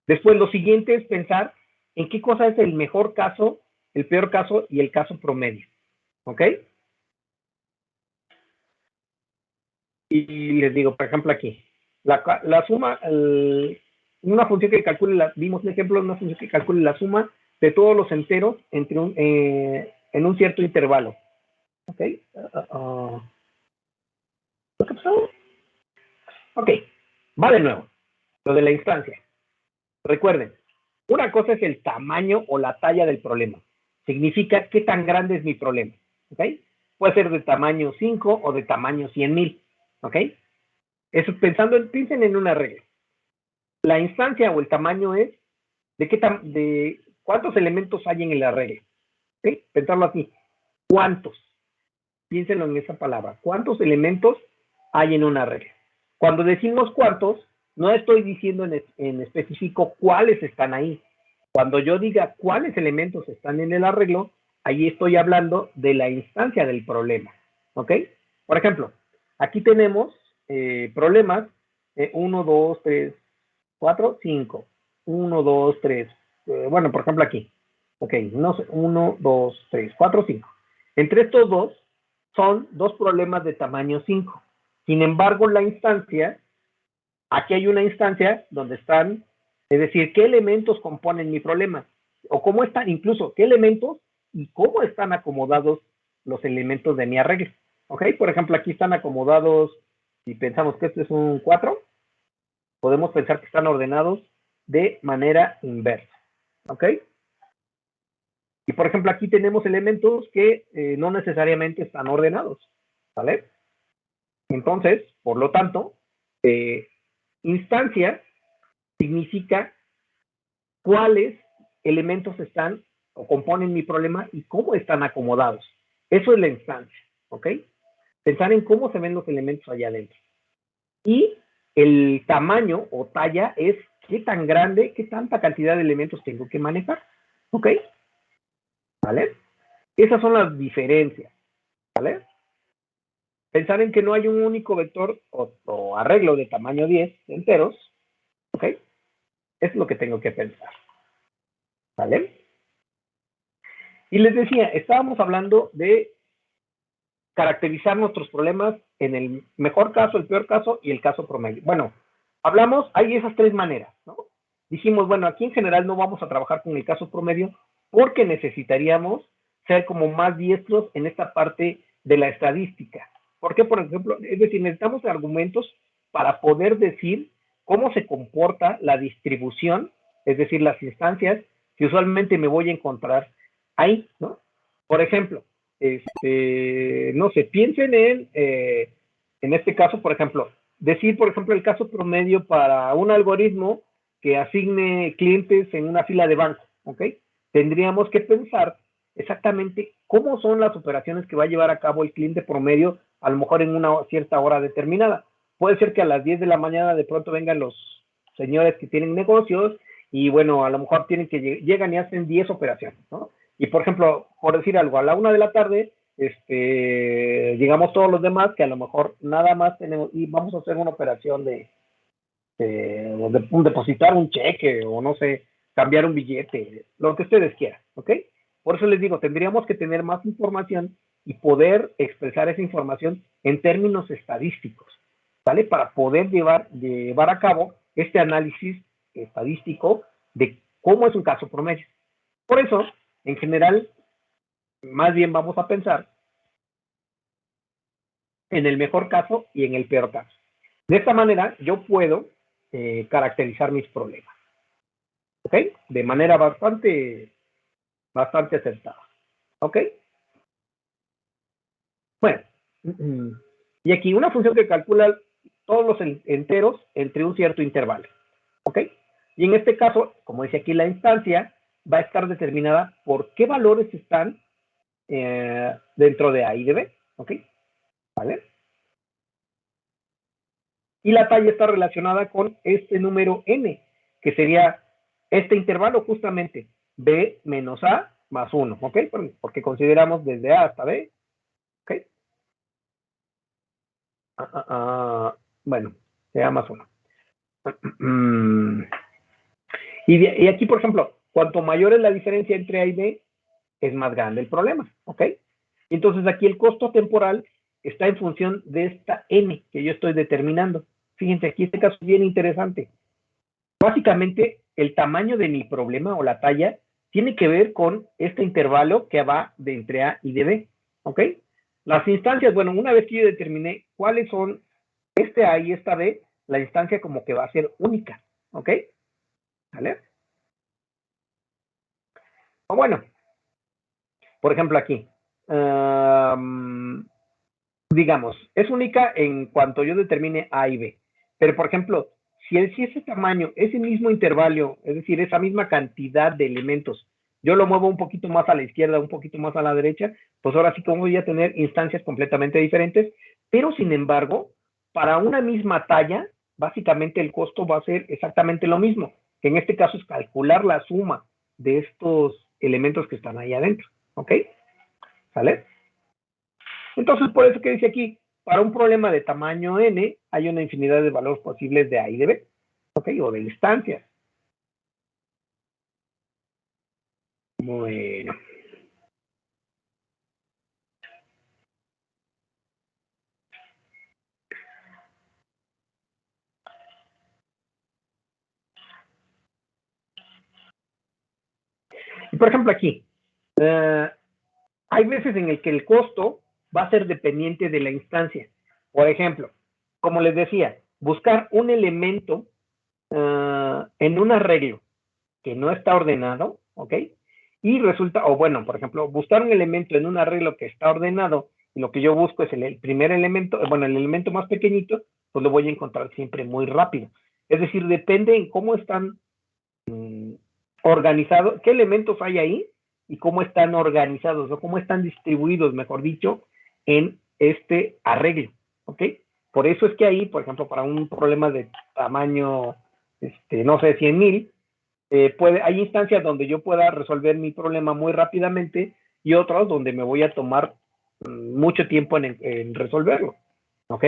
Speaker 1: Después, lo siguiente es pensar en qué cosa es el mejor caso, el peor caso y el caso promedio. ¿Ok? Y les digo, por ejemplo, aquí, la suma, una función que calcule, vimos un ejemplo de una función que calcule la suma de todos los enteros en un cierto intervalo. ¿Ok? ¿Qué pasó? Ok, va de nuevo. Lo de la instancia. Recuerden, una cosa es el tamaño o la talla del problema. Significa qué tan grande es mi problema. ¿Ok? Puede ser de tamaño 5 o de tamaño 100,000. ¿Ok? Eso piensen en una regla. La instancia o el tamaño es de cuántos elementos hay en el arreglo. ¿Sí? Pensarlo así. ¿Cuántos? Piénsenlo en esa palabra. ¿Cuántos elementos hay en un arreglo? Cuando decimos cuántos, no estoy diciendo en específico cuáles están ahí. Cuando yo diga cuáles elementos están en el arreglo, ahí estoy hablando de la instancia del problema. ¿Ok? Por ejemplo, aquí tenemos problemas 1, 2, 3, 4, 5. 1, 2, 3. Bueno, por ejemplo aquí. Ok, no sé, 1, 2, 3, 4, 5. Entre estos dos son dos problemas de tamaño 5. Sin embargo, la instancia, aquí hay una instancia donde están, es decir, qué elementos componen mi problema, o cómo están, incluso qué elementos y cómo están acomodados los elementos de mi arreglo. ¿Ok? Por ejemplo, aquí están acomodados, si pensamos que este es un 4, podemos pensar que están ordenados de manera inversa. ¿Ok? Y por ejemplo, aquí tenemos elementos que no necesariamente están ordenados. ¿Vale? Entonces, por lo tanto, instancia significa cuáles elementos están o componen mi problema y cómo están acomodados. Eso es la instancia, ¿ok? Pensar en cómo se ven los elementos allá adentro. Y el tamaño o talla es qué tan grande, qué tanta cantidad de elementos tengo que manejar, ¿ok? ¿Vale? Esas son las diferencias, ¿vale? Pensar en que no hay un único vector o arreglo de tamaño 10 enteros, ¿ok? Es lo que tengo que pensar, ¿vale? Y les decía, estábamos hablando de caracterizar nuestros problemas en el mejor caso, el peor caso y el caso promedio. Bueno, hablamos, hay esas tres maneras, ¿no? Dijimos, bueno, aquí en general no vamos a trabajar con el caso promedio porque necesitaríamos ser como más diestros en esta parte de la estadística. ¿Por qué, por ejemplo? Es decir, necesitamos argumentos para poder decir cómo se comporta la distribución, es decir, las instancias que usualmente me voy a encontrar ahí, ¿no? Por ejemplo, no sé, piensen en este caso, por ejemplo, decir, por ejemplo, el caso promedio para un algoritmo que asigne clientes en una fila de banco, ¿ok? Tendríamos que pensar exactamente cómo son las operaciones que va a llevar a cabo el cliente promedio, a lo mejor en una cierta hora determinada. Puede ser que a las 10 de la mañana de pronto vengan los señores que tienen negocios y bueno, a lo mejor tienen que llegan y hacen 10 operaciones, ¿no? Y por ejemplo, por decir algo, a la 1 de la tarde, llegamos todos los demás que a lo mejor nada más tenemos y vamos a hacer una operación de depositar un cheque o no sé, cambiar un billete, lo que ustedes quieran, ¿ok? Por eso les digo, tendríamos que tener más información y poder expresar esa información en términos estadísticos, ¿vale? Para poder llevar a cabo este análisis estadístico de cómo es un caso promedio. Por eso, en general, más bien vamos a pensar en el mejor caso y en el peor caso. De esta manera, yo puedo caracterizar mis problemas, ¿ok? De manera bastante acertada, ¿ok? Bueno, y aquí una función que calcula todos los enteros entre un cierto intervalo, ¿ok? Y en este caso, como dice aquí, la instancia va a estar determinada por qué valores están dentro de A y de B, ¿ok? ¿Vale? Y la talla está relacionada con este número n, que sería este intervalo justamente, b menos a más 1, ¿ok? Porque consideramos desde a hasta b, ¿ok? Bueno, sea más 1. Y aquí, por ejemplo, cuanto mayor es la diferencia entre a y b, es más grande el problema, ¿ok? Entonces aquí el costo temporal está en función de esta n que yo estoy determinando. Fíjense, aquí este caso es bien interesante. Básicamente, el tamaño de mi problema o la talla tiene que ver con este intervalo que va de entre A y de B, ¿ok? Las instancias, bueno, una vez que yo determiné cuáles son este A y esta B, la instancia como que va a ser única, ¿ok? ¿Vale? O bueno, por ejemplo aquí, digamos, es única en cuanto yo determine A y B, pero por ejemplo, si ese tamaño, ese mismo intervalo, es decir, esa misma cantidad de elementos, yo lo muevo un poquito más a la izquierda, un poquito más a la derecha, pues ahora sí que voy a tener instancias completamente diferentes, pero sin embargo, para una misma talla, básicamente el costo va a ser exactamente lo mismo, que en este caso es calcular la suma de estos elementos que están ahí adentro, ¿ok? ¿Sale? Entonces, por eso que dice aquí, para un problema de tamaño n, hay una infinidad de valores posibles de A y de B, ¿ok? O de instancias. Bueno. Y por ejemplo aquí, hay veces en el que el costo va a ser dependiente de la instancia. Por ejemplo, como les decía, buscar un elemento en un arreglo que no está ordenado, ¿ok? Y resulta, o bueno, por ejemplo, buscar un elemento en un arreglo que está ordenado y lo que yo busco es el primer elemento, bueno, el elemento más pequeñito, pues lo voy a encontrar siempre muy rápido. Es decir, depende en cómo están organizados, qué elementos hay ahí y cómo están organizados o cómo están distribuidos, mejor dicho, en este arreglo, ¿ok? Por eso es que ahí, por ejemplo, para un problema de tamaño, no sé, 100,000, hay instancias donde yo pueda resolver mi problema muy rápidamente y otras donde me voy a tomar mucho tiempo en resolverlo, ¿ok?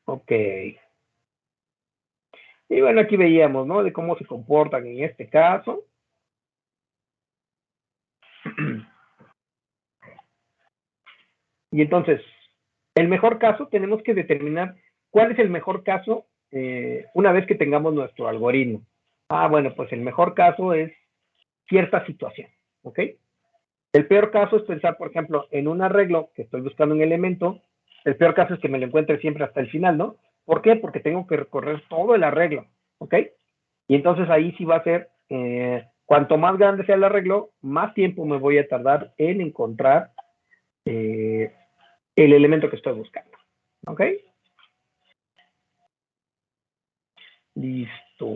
Speaker 1: Ok. Y bueno, aquí veíamos, ¿no? De cómo se comportan en este caso. Y entonces, el mejor caso, tenemos que determinar cuál es el mejor caso una vez que tengamos nuestro algoritmo. Ah, bueno, pues el mejor caso es cierta situación, ¿ok? El peor caso es pensar, por ejemplo, en un arreglo que estoy buscando un elemento. El peor caso es que me lo encuentre siempre hasta el final, ¿no? ¿Por qué? Porque tengo que recorrer todo el arreglo, ¿ok? Y entonces ahí sí va a ser, cuanto más grande sea el arreglo, más tiempo me voy a tardar en encontrar el elemento que estoy buscando, ¿ok? Listo.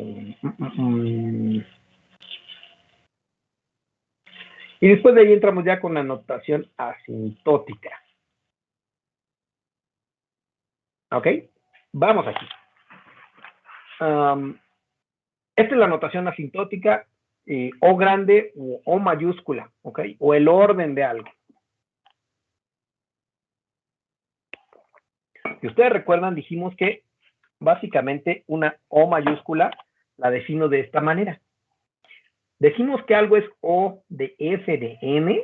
Speaker 1: Y después de ahí entramos ya con la notación asintótica, ¿ok? Vamos aquí. Esta es la notación asintótica, O grande o O mayúscula, ¿ok? O el orden de algo. Si ustedes recuerdan, dijimos que básicamente una O mayúscula la defino de esta manera. Decimos que algo es O de F de N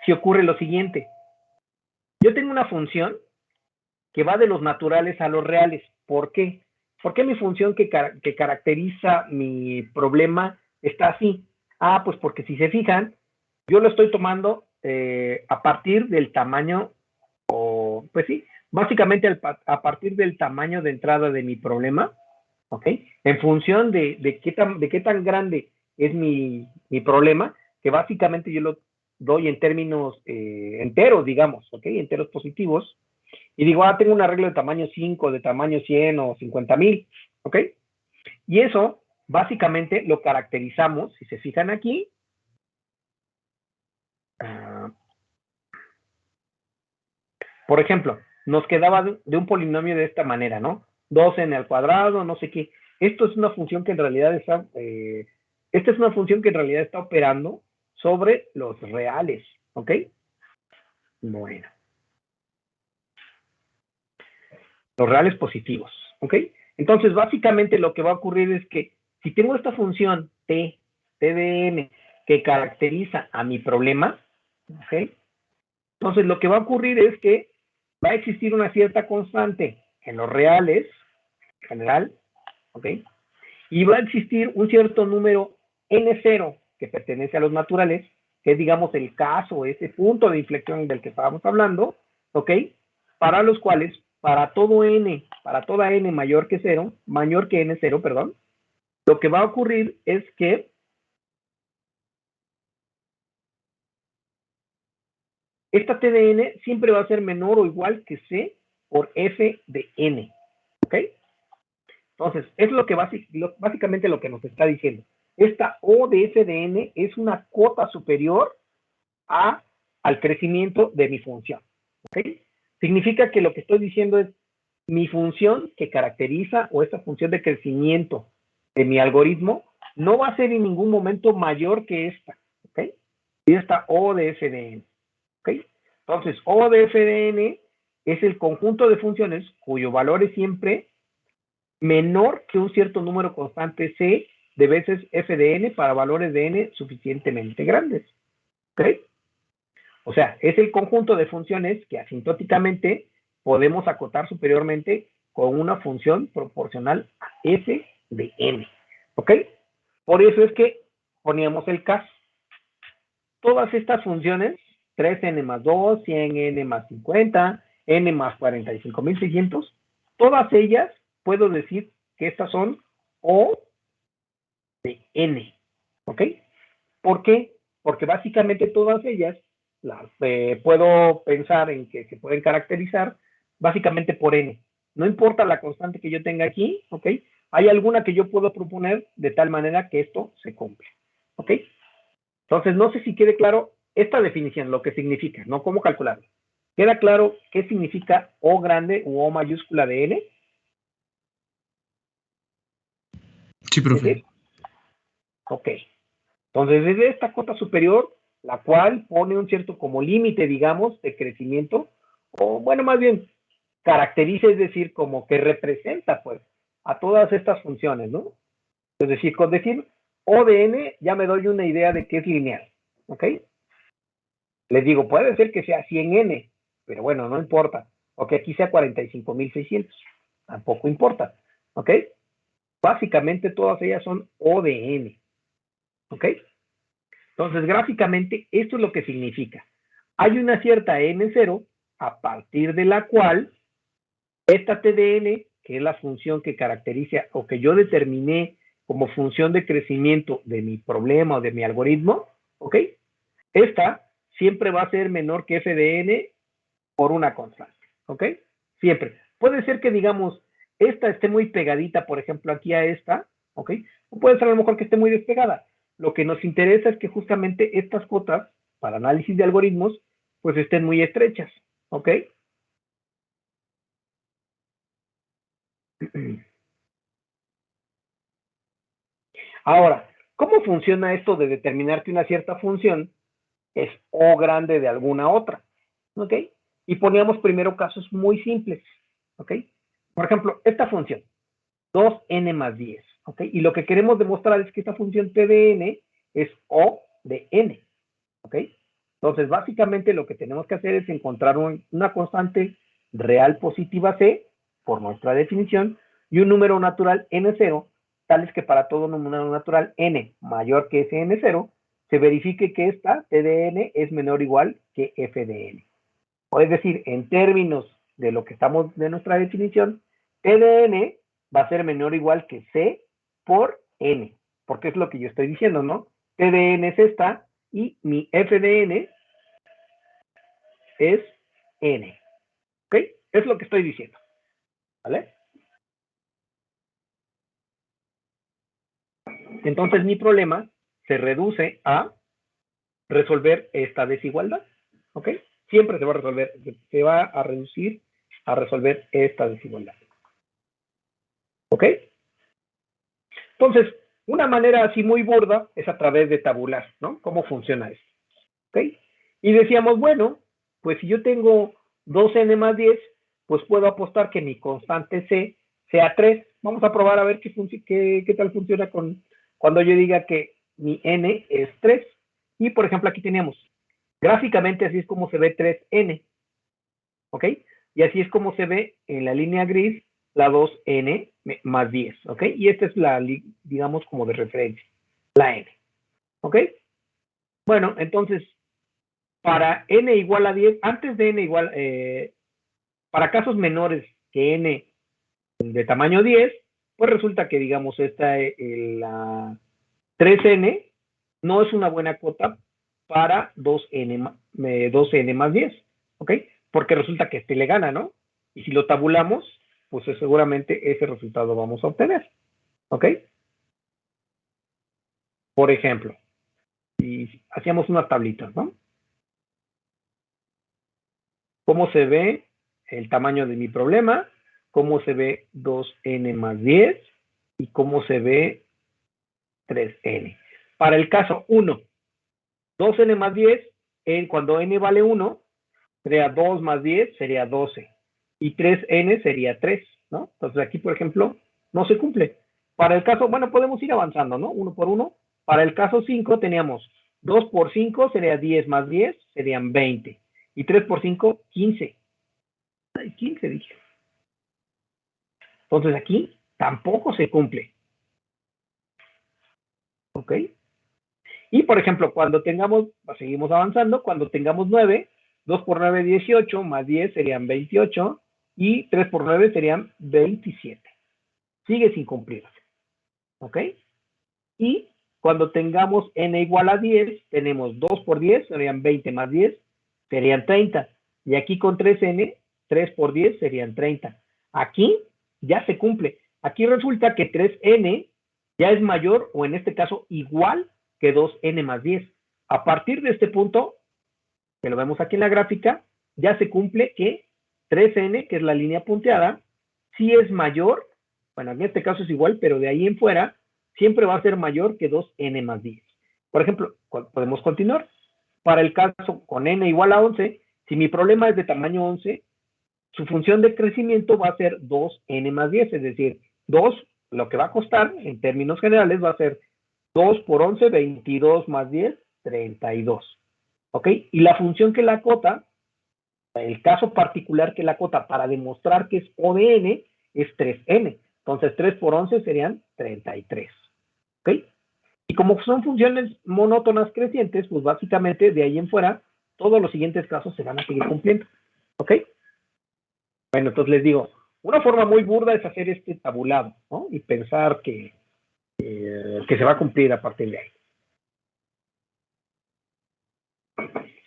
Speaker 1: si ocurre lo siguiente. Yo tengo una función que va de los naturales a los reales. ¿Por qué? ¿Por qué mi función que caracteriza mi problema está así? Ah, pues porque si se fijan, yo lo estoy tomando a partir del tamaño, o pues sí, básicamente a partir del tamaño de entrada de mi problema, ¿ok? En función de qué tan grande es mi problema, que básicamente yo lo doy en términos enteros, digamos, ¿ok? Enteros positivos. Y digo, tengo un arreglo de tamaño 5, de tamaño 100 o 50,000, ¿ok? Y eso básicamente lo caracterizamos, si se fijan aquí, uh, por ejemplo, nos quedaba de un polinomio de esta manera, ¿no? 2n al cuadrado, no sé qué. Esto es una función que en realidad está, esta es una función que en realidad está operando sobre los reales, ¿ok? Bueno, los reales positivos, ¿ok? Entonces, básicamente lo que va a ocurrir es que si tengo esta función t de n, que caracteriza a mi problema, ¿ok? Entonces, lo que va a ocurrir es que va a existir una cierta constante en los reales, en general, ¿ok? Y va a existir un cierto número n0 que pertenece a los naturales, que es, digamos, el caso, ese punto de inflexión del que estábamos hablando, ¿ok? Para los cuales, para todo n, para toda n mayor que 0, mayor que n0, perdón, lo que va a ocurrir es que esta t de n siempre va a ser menor o igual que c por f de n, ¿ok? Entonces, es lo que básicamente lo que nos está diciendo. Esta O de f de n es una cuota superior al crecimiento de mi función, ¿ok? Significa que lo que estoy diciendo es mi función que caracteriza, o esta función de crecimiento de mi algoritmo, no va a ser en ningún momento mayor que esta, ¿ok? Y esta O de f de n, ¿ok? Entonces, O de f de n es el conjunto de funciones cuyo valor es siempre menor que un cierto número constante c de veces f de n para valores de n suficientemente grandes, ¿ok? O sea, es el conjunto de funciones que asintóticamente podemos acotar superiormente con una función proporcional a f de n, ¿ok? Por eso es que poníamos el caso. Todas estas funciones 3n más 2, 100n más 50, n más 45.600, todas ellas puedo decir que estas son O de n, ¿ok? ¿Por qué? Porque básicamente todas ellas las puedo pensar en que se pueden caracterizar básicamente por n. No importa la constante que yo tenga aquí, ¿ok? Hay alguna que yo puedo proponer de tal manera que esto se cumpla, ¿ok? Entonces, no sé si quede claro esta definición, lo que significa, ¿no? ¿Cómo calcularlo? ¿Queda claro qué significa O grande u O mayúscula de n?
Speaker 2: Sí, profe.
Speaker 1: ¿Sí? Ok. Entonces, desde esta cota superior, la cual pone un cierto como límite, digamos, de crecimiento, o bueno, más bien, caracteriza, es decir, como que representa, pues, a todas estas funciones, ¿no? Es decir, con decir O de n ya me doy una idea de que es lineal, ¿ok? Les digo, puede ser que sea 100n, pero bueno, no importa. O que aquí sea 45.600, tampoco importa, ¿ok? Básicamente todas ellas son O de n, ¿ok? Entonces, gráficamente, esto es lo que significa. Hay una cierta n0 a partir de la cual esta t de n, que es la función que caracteriza o que yo determiné como función de crecimiento de mi problema o de mi algoritmo, ¿ok? Esta siempre va a ser menor que f de n por una constante, ¿ok? Siempre. Puede ser que, digamos, esta esté muy pegadita, por ejemplo, aquí a esta, ¿ok? O puede ser a lo mejor que esté muy despegada. Lo que nos interesa es que justamente estas cotas, para análisis de algoritmos, pues estén muy estrechas, ¿ok? Ahora, ¿cómo funciona esto de determinar que una cierta función es O grande de alguna otra? ¿Ok? Y poníamos primero casos muy simples, ¿ok? Por ejemplo, esta función, 2n más 10, ¿ok? Y lo que queremos demostrar es que esta función t de n es O de n, ¿ok? Entonces, básicamente lo que tenemos que hacer es encontrar una constante real positiva c, por nuestra definición, y un número natural n0, tales que para todo número natural n mayor que ese n0, se verifique que esta t de n es menor o igual que f de n. O es decir, en términos de lo que estamos de nuestra definición, t de n va a ser menor o igual que c por n, porque es lo que yo estoy diciendo, ¿no? T de n es esta y mi f de n es n, ¿ok? Es lo que estoy diciendo, ¿vale? Entonces mi problema se reduce a resolver esta desigualdad, ¿ok? Siempre se va a resolver, se va a reducir a resolver esta desigualdad, ¿ok? Entonces, una manera así muy burda es a través de tabular, ¿no? ¿Cómo funciona esto? ¿Ok? Y decíamos, bueno, pues si yo tengo 2n más 10, pues puedo apostar que mi constante c sea 3. Vamos a probar a ver qué tal funciona cuando yo diga que mi n es 3. Y, por ejemplo, aquí tenemos, gráficamente así es como se ve 3n, ¿ok? Y así es como se ve en la línea gris la 2n más 10, ¿ok? Y esta es la, digamos, como de referencia, la n, ¿ok? Bueno, entonces, para n igual a 10, antes de n igual, para casos menores que n de tamaño 10, pues resulta que, digamos, la 3n no es una buena cuota para 2n más 10, ¿ok? Porque resulta que este le gana, ¿no? Y si lo tabulamos, pues seguramente ese resultado vamos a obtener, ¿ok? Por ejemplo, si hacíamos unas tablitas, ¿no? ¿Cómo se ve el tamaño de mi problema? ¿Cómo se ve 2n más 10? ¿Y cómo se ve 3n? Para el caso 1, 2n más 10, cuando n vale 1, sería 2 más 10, sería 12. Y 3n sería 3, ¿no? Entonces aquí, por ejemplo, no se cumple. Para el caso, bueno, podemos ir avanzando, ¿no? Uno por uno. Para el caso 5 teníamos 2 por 5 sería 10 más 10, serían 20. Y 3 por 5, 15. Ay, 15 dije. Entonces aquí tampoco se cumple. ¿Ok? Y, por ejemplo, cuando tengamos, seguimos avanzando, cuando tengamos 9, 2 por 9, 18, más 10 serían 28, y 3 por 9 serían 27. Sigue sin cumplirse. ¿Ok? Y cuando tengamos n igual a 10, tenemos 2 por 10, serían 20 más 10, serían 30. Y aquí con 3n, 3 por 10 serían 30. Aquí ya se cumple. Aquí resulta que 3n ya es mayor, o en este caso igual que 2n más 10. A partir de este punto, que lo vemos aquí en la gráfica, ya se cumple que 3n, que es la línea punteada, sí es mayor, bueno, en este caso es igual, pero de ahí en fuera, siempre va a ser mayor que 2n más 10. Por ejemplo, podemos continuar. Para el caso con n igual a 11, si mi problema es de tamaño 11, su función de crecimiento va a ser 2n más 10, es decir, 2, lo que va a costar en términos generales va a ser 2 por 11, 22 más 10, 32. ¿Ok? Y la función que la acota, el caso particular que la acota para demostrar que es O de n, es 3n. Entonces 3 por 11 serían 33. ¿Ok? Y como son funciones monótonas crecientes, pues básicamente de ahí en fuera, todos los siguientes casos se van a seguir cumpliendo. ¿Ok? Bueno, entonces les digo, una forma muy burda es hacer este tabulado, ¿no? Y pensar que se va a cumplir a partir de ahí.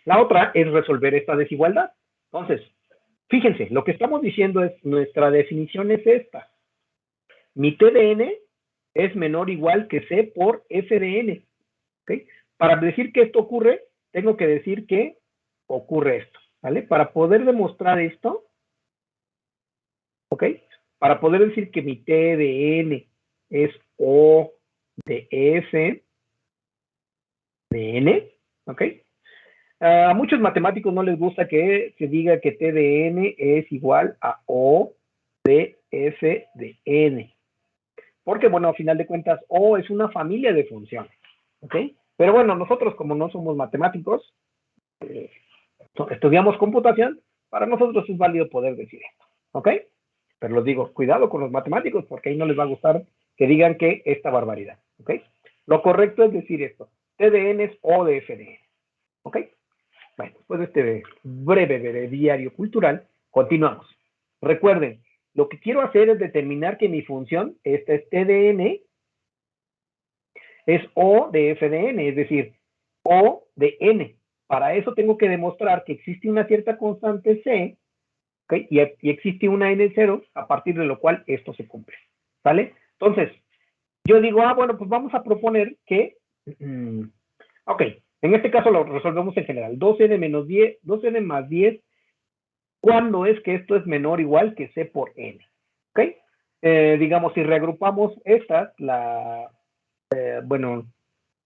Speaker 1: La otra es resolver esta desigualdad. Entonces, fíjense, lo que estamos diciendo es, nuestra definición es esta. Mi T de n es menor o igual que C por F de n. ¿Okay? Para decir que esto ocurre, tengo que decir que ocurre esto. ¿Vale? Para poder demostrar esto, ¿ok? Para poder decir que mi T de n es O de F de n, ¿ok? A muchos matemáticos no les gusta que se diga que T de n es igual a O de F de n. Porque, bueno, a final de cuentas, O es una familia de funciones. ¿Ok? Pero bueno, nosotros como no somos matemáticos, estudiamos computación, para nosotros es válido poder decir esto. ¿Ok? Pero les digo, cuidado con los matemáticos, porque ahí no les va a gustar que digan que esta barbaridad. ¿Ok? Lo correcto es decir esto. T de n es O de F de n. ¿Ok? Bueno, después de este breve breviario cultural, continuamos. Recuerden, lo que quiero hacer es determinar que mi función, esta es T de n, es O de F de n, es decir, O de n. Para eso tengo que demostrar que existe una cierta constante C, ¿okay? y existe una n0, a partir de lo cual esto se cumple. ¿Sale? Entonces, yo digo, bueno, pues vamos a proponer que, ok, en este caso lo resolvemos en general. 2n menos 10, 2n más 10, ¿cuándo es que esto es menor o igual que C por n? ¿Ok? Digamos, si reagrupamos estas, bueno,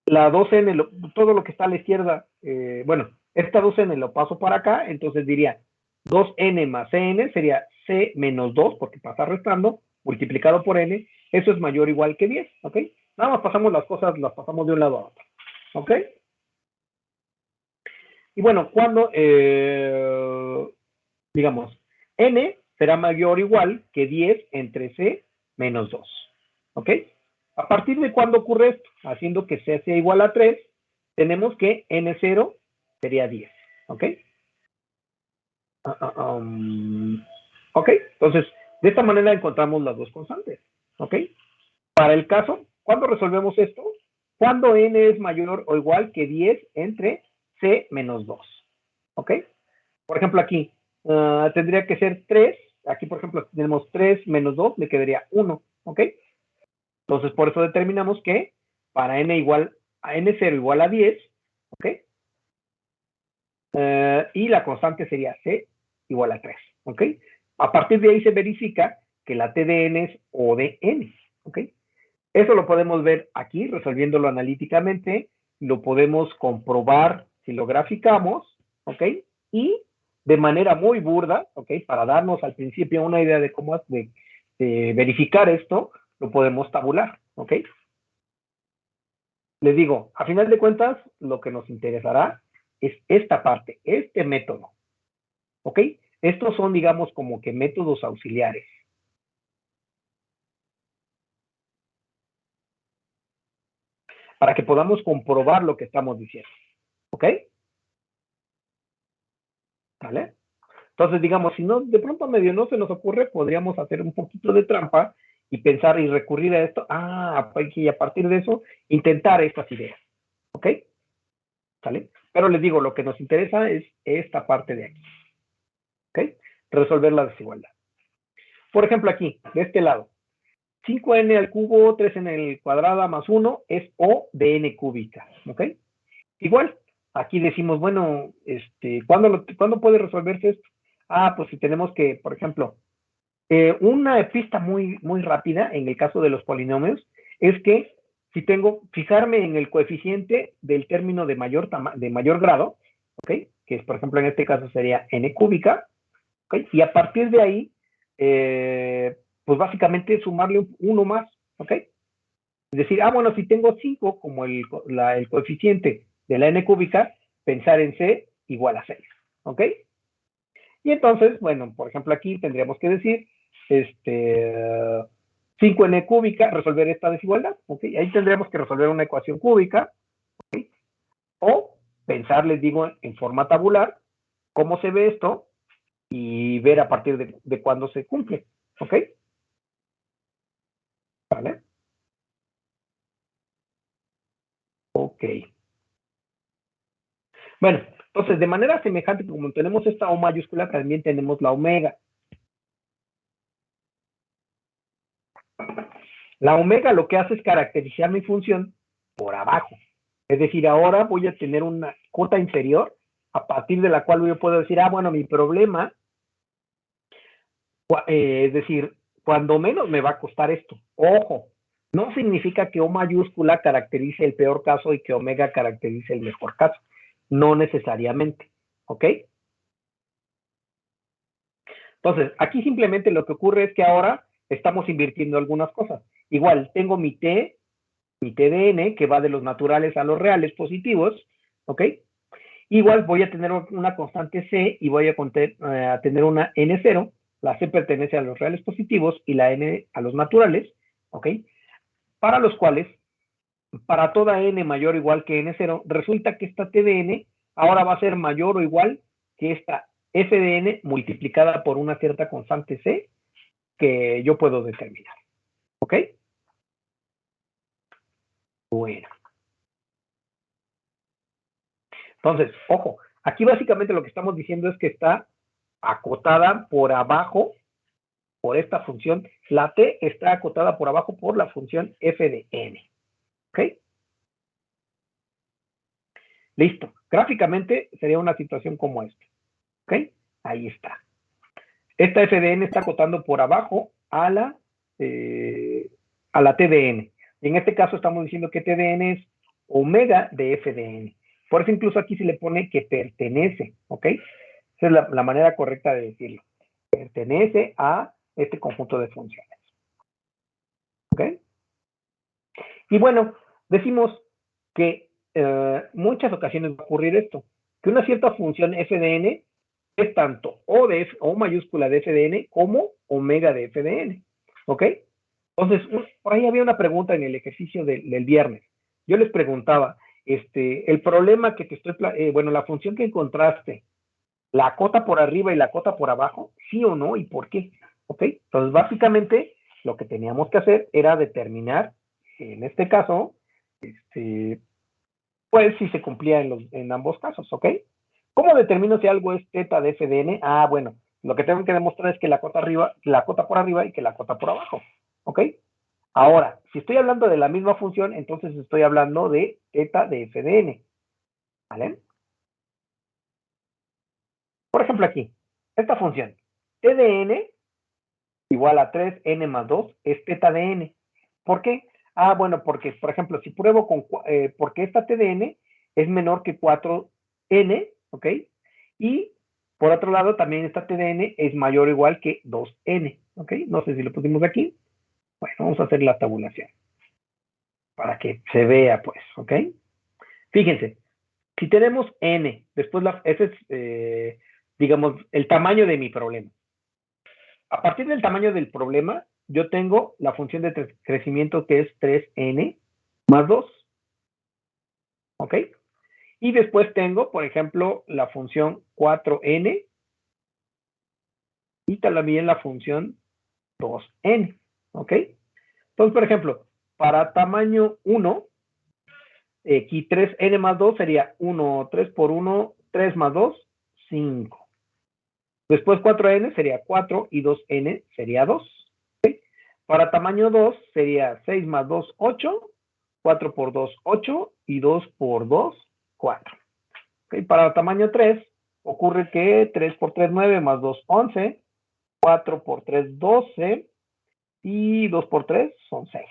Speaker 1: la 2n, todo lo que está a la izquierda, bueno, esta 2n lo paso para acá, entonces diría 2n más cn sería c menos 2, porque pasa restando, multiplicado por n, eso es mayor o igual que 10, ¿ok? Nada más pasamos las cosas, las pasamos de un lado a otro, ¿ok? Y bueno, cuando, digamos, n será mayor o igual que 10 entre c menos 2, ¿ok? ¿A partir de cuándo ocurre esto? Haciendo que c sea igual a 3, tenemos que n0 sería 10, ¿ok? Ok, entonces, de esta manera encontramos las dos constantes, ¿ok? Para el caso, ¿cuándo resolvemos esto? Cuando n es mayor o igual que 10 entre c menos 2, ¿ok? Por ejemplo, aquí tendría que ser 3, aquí por ejemplo tenemos 3 menos 2, me quedaría 1, ¿ok? Entonces, por eso determinamos que para n igual a n0 igual a 10, ¿ok? Y la constante sería c igual a 3, ¿ok? A partir de ahí se verifica que la t de n es O de n, ¿ok? Eso lo podemos ver aquí, resolviéndolo analíticamente, lo podemos comprobar si lo graficamos, ¿ok? Y de manera muy burda, ¿ok? Para darnos al principio una idea de cómo de verificar esto, lo podemos tabular, ¿ok? Les digo, a final de cuentas, lo que nos interesará es esta parte, este método, ¿ok? Estos son, digamos, como que métodos auxiliares. para que podamos comprobar lo que estamos diciendo. ¿Ok? ¿Vale? Entonces, digamos, si no, de pronto medio no se nos ocurre, podríamos hacer un poquito de trampa y pensar y recurrir a esto. Y a partir de eso, intentar estas ideas. ¿Ok? ¿Sale? Pero les digo, lo que nos interesa es esta parte de aquí. ¿Ok? Resolver la desigualdad. Por ejemplo, aquí, de este lado, 5n al cubo, 3n al cuadrado más 1 es O de n cúbica. ¿Ok? Igual, aquí decimos, bueno, ¿cuándo puede resolverse esto? Pues si tenemos que, por ejemplo, una pista muy, muy rápida en el caso de los polinomios es que si fijarme en el coeficiente del término de mayor grado, ¿ok? Que es, por ejemplo, en este caso sería n cúbica, ¿ok? Y a partir de ahí, pues básicamente sumarle uno más, ¿ok? Es decir, bueno, si tengo 5 como el coeficiente de la n cúbica, pensar en c igual a 6, ¿ok? Y entonces, bueno, por ejemplo, aquí tendríamos que decir 5n cúbica, resolver esta desigualdad, ¿ok? Ahí tendríamos que resolver una ecuación cúbica, ¿ok? O pensar, les digo, en forma tabular, cómo se ve esto y ver a partir de cuándo se cumple, ¿ok? ¿Vale? Ok. Bueno, entonces, de manera semejante, como tenemos esta O mayúscula, también tenemos la omega. La omega lo que hace es caracterizar mi función por abajo. Es decir, ahora voy a tener una cota inferior a partir de la cual yo puedo decir, bueno, mi problema, es decir, cuando menos me va a costar esto. Ojo, no significa que O mayúscula caracterice el peor caso y que omega caracterice el mejor caso. No necesariamente, ¿ok? Entonces, aquí simplemente lo que ocurre es que ahora estamos invirtiendo algunas cosas. Igual, tengo mi T de n, que va de los naturales a los reales positivos, ¿ok? Igual voy a tener una constante c y voy a tener una n0, la c pertenece a los reales positivos y la n a los naturales, ¿ok? Para los cuales, para toda n mayor o igual que n0, resulta que esta t de n ahora va a ser mayor o igual que esta f de n multiplicada por una cierta constante c que yo puedo determinar, ¿ok? Bueno. Entonces, ojo, aquí básicamente lo que estamos diciendo es que está acotada por abajo por esta función. La t está acotada por abajo por la función f de n. ¿Ok? Listo. Gráficamente sería una situación como esta. ¿Ok? Ahí está. Esta f de n está acotando por abajo a la t de n. Y en este caso estamos diciendo que t de n es omega de f de n. Por eso incluso aquí se le pone que pertenece, ¿ok? Esa es la manera correcta de decirlo. Pertenece a este conjunto de funciones. ¿Ok? Y bueno, decimos que muchas ocasiones va a ocurrir esto, que una cierta función f de n es tanto O mayúscula de f de n como omega de f de n. ¿Ok? Entonces, por ahí había una pregunta en el ejercicio del viernes. Yo les preguntaba, el problema que te estoy, bueno, la función que encontraste, ¿la cota por arriba y la cota por abajo? ¿Sí o no? ¿Y por qué? ¿Ok? Entonces, básicamente, lo que teníamos que hacer era determinar, en este caso, pues si se cumplía en ambos casos, ¿ok? ¿Cómo determino si algo es teta de f de n? Bueno, lo que tengo que demostrar es que la cota por arriba y que la cota por abajo, ¿ok? Ahora, si estoy hablando de la misma función, entonces estoy hablando de teta de f de n, ¿vale? Por ejemplo aquí, esta función, t de n igual a 3n más 2 es teta de n. ¿Por qué? Bueno, porque, por ejemplo, si pruebo porque esta t de n es menor que 4n, ¿ok? Y, por otro lado, también esta t de n es mayor o igual que 2n, ¿ok? No sé si lo pusimos aquí. Bueno, vamos a hacer la tabulación para que se vea, pues, ¿ok? Fíjense, si tenemos n, después ese es, digamos, el tamaño de mi problema. A partir del tamaño del problema, yo tengo la función de crecimiento que es 3n más 2. ¿ok? Y después tengo, por ejemplo, la función 4n y también la función 2n, ¿ok? Entonces, por ejemplo, para tamaño 1, aquí 3n más 2 sería 1, 3 por 1, 3 más 2, 5. Después 4n sería 4 y 2n sería 2. ¿Okay? Para tamaño 2 sería 6 más 2, 8, 4 por 2, 8 y 2 por 2, 4. ¿Okay? Para tamaño 3 ocurre que 3 por 3, 9 más 2, 11, 4 por 3, 12 y 2 por 3 son 6.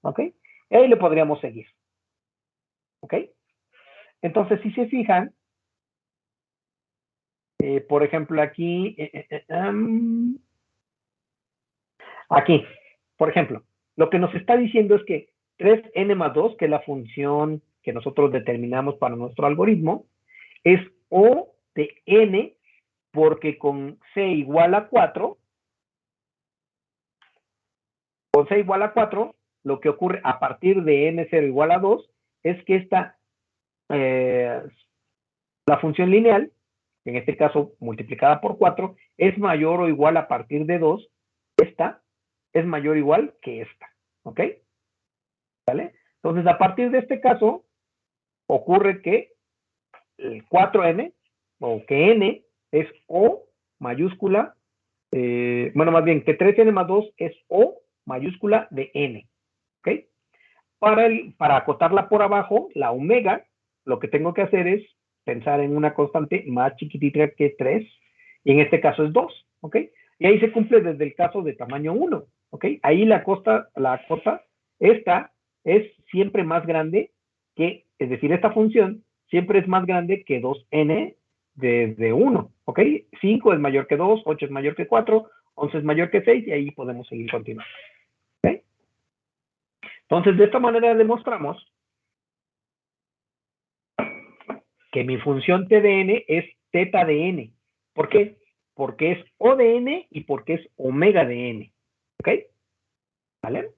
Speaker 1: ¿Ok? Y ahí le podríamos seguir. ¿Ok? Entonces, si se fijan, por ejemplo, aquí, aquí, por ejemplo, lo que nos está diciendo es que 3n más 2, que es la función que nosotros determinamos para nuestro algoritmo, es O de n, porque con c igual a 4, con c igual a 4, lo que ocurre a partir de n0 igual a 2 es que la función lineal, en este caso multiplicada por 4, es mayor o igual a partir de 2, esta es mayor o igual que esta, ¿ok? ¿Vale? Entonces, a partir de este caso, ocurre que el 4n, o que n, es O mayúscula, bueno, más bien que 3n más 2 es O mayúscula de n, ¿ok? Para acotarla por abajo, la omega, lo que tengo que hacer es pensar en una constante más chiquitita que 3, y en este caso es 2, ¿ok? Y ahí se cumple desde el caso de tamaño 1, ¿ok? Ahí la cota, esta es siempre más grande que, es decir, esta función siempre es más grande que 2n desde 1, ¿ok? 5 es mayor que 2, 8 es mayor que 4, 11 es mayor que 6, y ahí podemos seguir continuando. ¿Ok? Entonces, de esta manera demostramos que mi función t de n es teta de n. ¿Por qué? Porque es O de n y porque es omega de n. ¿Ok? ¿Vale?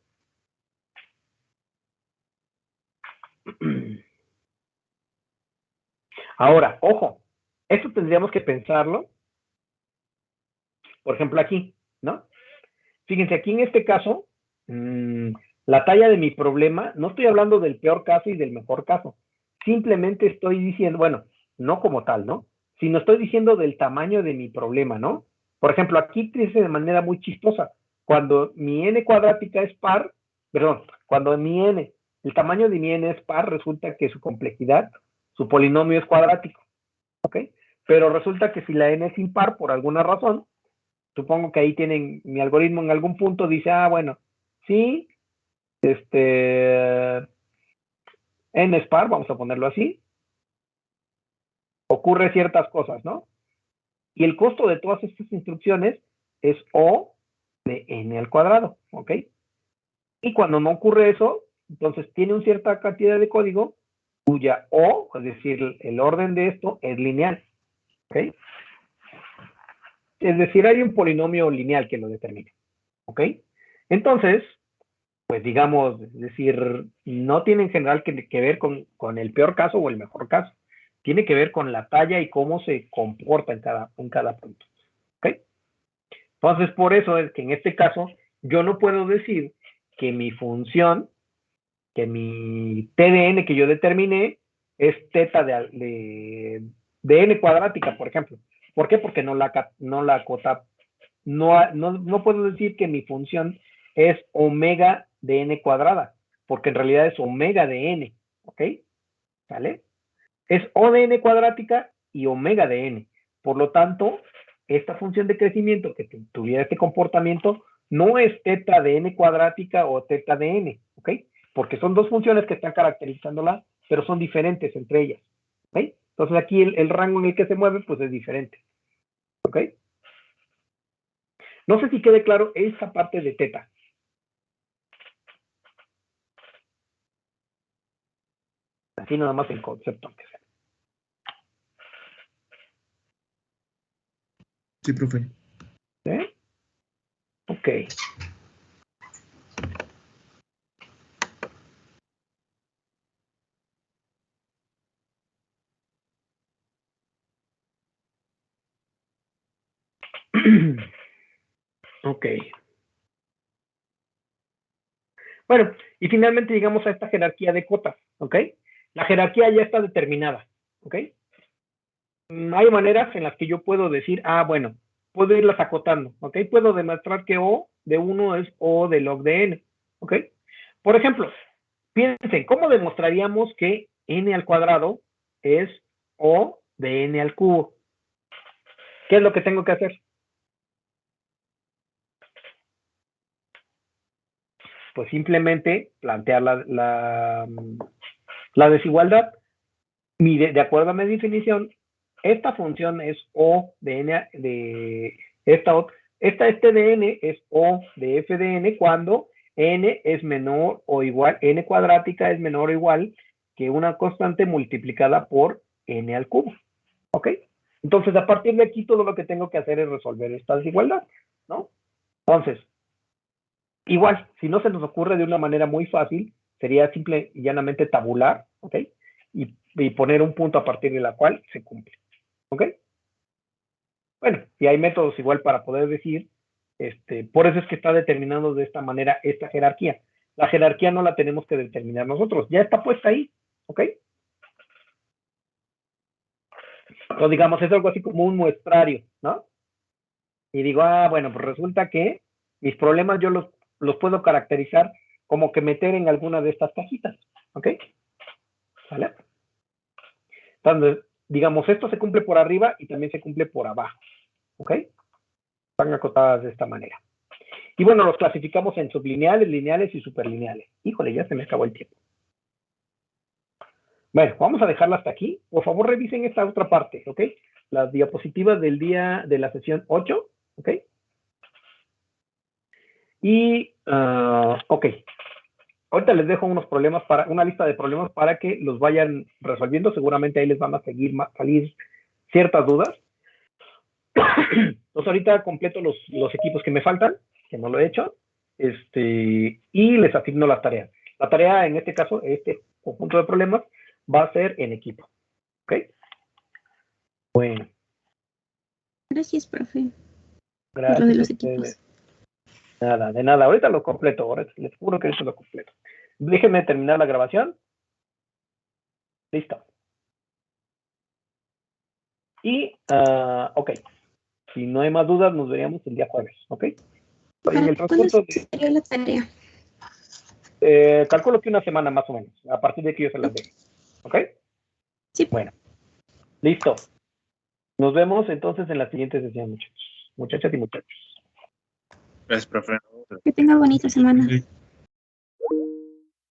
Speaker 1: Ahora, ojo, esto tendríamos que pensarlo, por ejemplo, aquí, ¿no? Fíjense, aquí en este caso, la talla de mi problema, no estoy hablando del peor caso y del mejor caso. Simplemente estoy diciendo, bueno, no como tal, ¿no? Sino estoy diciendo del tamaño de mi problema, ¿no? Por ejemplo, aquí dice de manera muy chistosa, cuando mi n cuadrática es par, perdón, cuando mi n, el tamaño de mi n es par, resulta que su complejidad, su polinomio es cuadrático, ¿ok? Pero resulta que si la n es impar, por alguna razón, supongo que ahí tienen mi algoritmo en algún punto, dice, bueno, sí, n es par, vamos a ponerlo así, ocurre ciertas cosas, ¿no? Y el costo de todas estas instrucciones es O de n al cuadrado, ¿ok? Y cuando no ocurre eso, entonces tiene una cierta cantidad de código cuya O, es decir, el orden de esto es lineal, ¿ok? Es decir, hay un polinomio lineal que lo determina, ¿ok? Entonces, pues digamos, es decir, no tiene en general que ver con el peor caso o el mejor caso. Tiene que ver con la talla y cómo se comporta en cada punto. ¿Ok? Entonces, por eso es que en este caso, yo no puedo decir que mi función, que mi TDN que yo determiné, es teta de n cuadrática, por ejemplo. ¿Por qué? Porque no la acota, no puedo decir que mi función es omega de n cuadrada, porque en realidad es omega de n, ¿ok? ¿Vale? Es O de n cuadrática y omega de n. Por lo tanto, esta función de crecimiento que tuviera este comportamiento no es teta de n cuadrática o teta de n, ¿ok? Porque son dos funciones que están caracterizándola, pero son diferentes entre ellas, ¿ok? Entonces aquí el rango en el que se mueve, pues es diferente, ¿ok? No sé si quede claro esa parte de teta. Así nada más el concepto, aunque sea.
Speaker 2: Sí, profe.
Speaker 1: ¿Eh? Ok. Ok. Bueno, y finalmente llegamos a esta jerarquía de cotas, ¿ok? La jerarquía ya está determinada, ¿ok? Hay maneras en las que yo puedo decir, bueno, puedo irlas acotando, ¿ok? Puedo demostrar que O de 1 es O de log de N, ¿ok? Por ejemplo, piensen, ¿cómo demostraríamos que N al cuadrado es O de N al cubo? ¿Qué es lo que tengo que hacer? Pues simplemente plantear la desigualdad. De acuerdo a mi definición, esta función es O de N de este de N es O de F de N cuando N es menor o igual, N cuadrática es menor o igual que una constante multiplicada por N al cubo. ¿Ok? Entonces, a partir de aquí, todo lo que tengo que hacer es resolver esta desigualdad, ¿no? Entonces, igual, si no se nos ocurre de una manera muy fácil, sería simple y llanamente tabular, ¿ok? Y poner un punto a partir de la cual se cumple, ¿ok? Bueno, y hay métodos igual para poder decir, por eso es que está determinado de esta manera esta jerarquía. La jerarquía no la tenemos que determinar nosotros, ya está puesta ahí, ¿ok? O digamos, es algo así como un muestrario, ¿no? Y digo, bueno, pues resulta que mis problemas yo los puedo caracterizar como que meter en alguna de estas cajitas, ¿ok? ¿Vale? Entonces, digamos, esto se cumple por arriba y también se cumple por abajo, ¿ok? Están acotadas de esta manera. Y bueno, los clasificamos en sublineales, lineales y superlineales. Híjole, ya se me acabó el tiempo. Bueno, vamos a dejarla hasta aquí. Por favor, revisen esta otra parte, ¿ok? Las diapositivas del día de la sesión 8, ¿ok? Y, ok. Ahorita les dejo unos problemas una lista de problemas para que los vayan resolviendo. Seguramente ahí les van a salir ciertas dudas. Entonces ahorita completo los equipos que me faltan, que no lo he hecho, y les asigno las tareas. La tarea, en este caso, este conjunto de problemas, va a ser en equipo. ¿Ok? Bueno.
Speaker 3: Gracias, profe.
Speaker 1: Gracias.
Speaker 3: Por lo de los equipos.
Speaker 1: De nada. Ahorita lo completo. Ahora les juro que eso lo completo. Déjenme terminar la grabación. Listo. Y, ok. Si no hay más dudas, nos veríamos el día jueves. ¿Ok? En el transcurso
Speaker 3: sería la tarea?
Speaker 1: Calculo que una semana más o menos, a partir de que yo se las deje. ¿Ok?
Speaker 3: Sí.
Speaker 1: Bueno. Listo. Nos vemos entonces en la siguiente sesión, muchachos. Muchachas y muchachos.
Speaker 2: Gracias, profe.
Speaker 3: Que tenga bonita semana.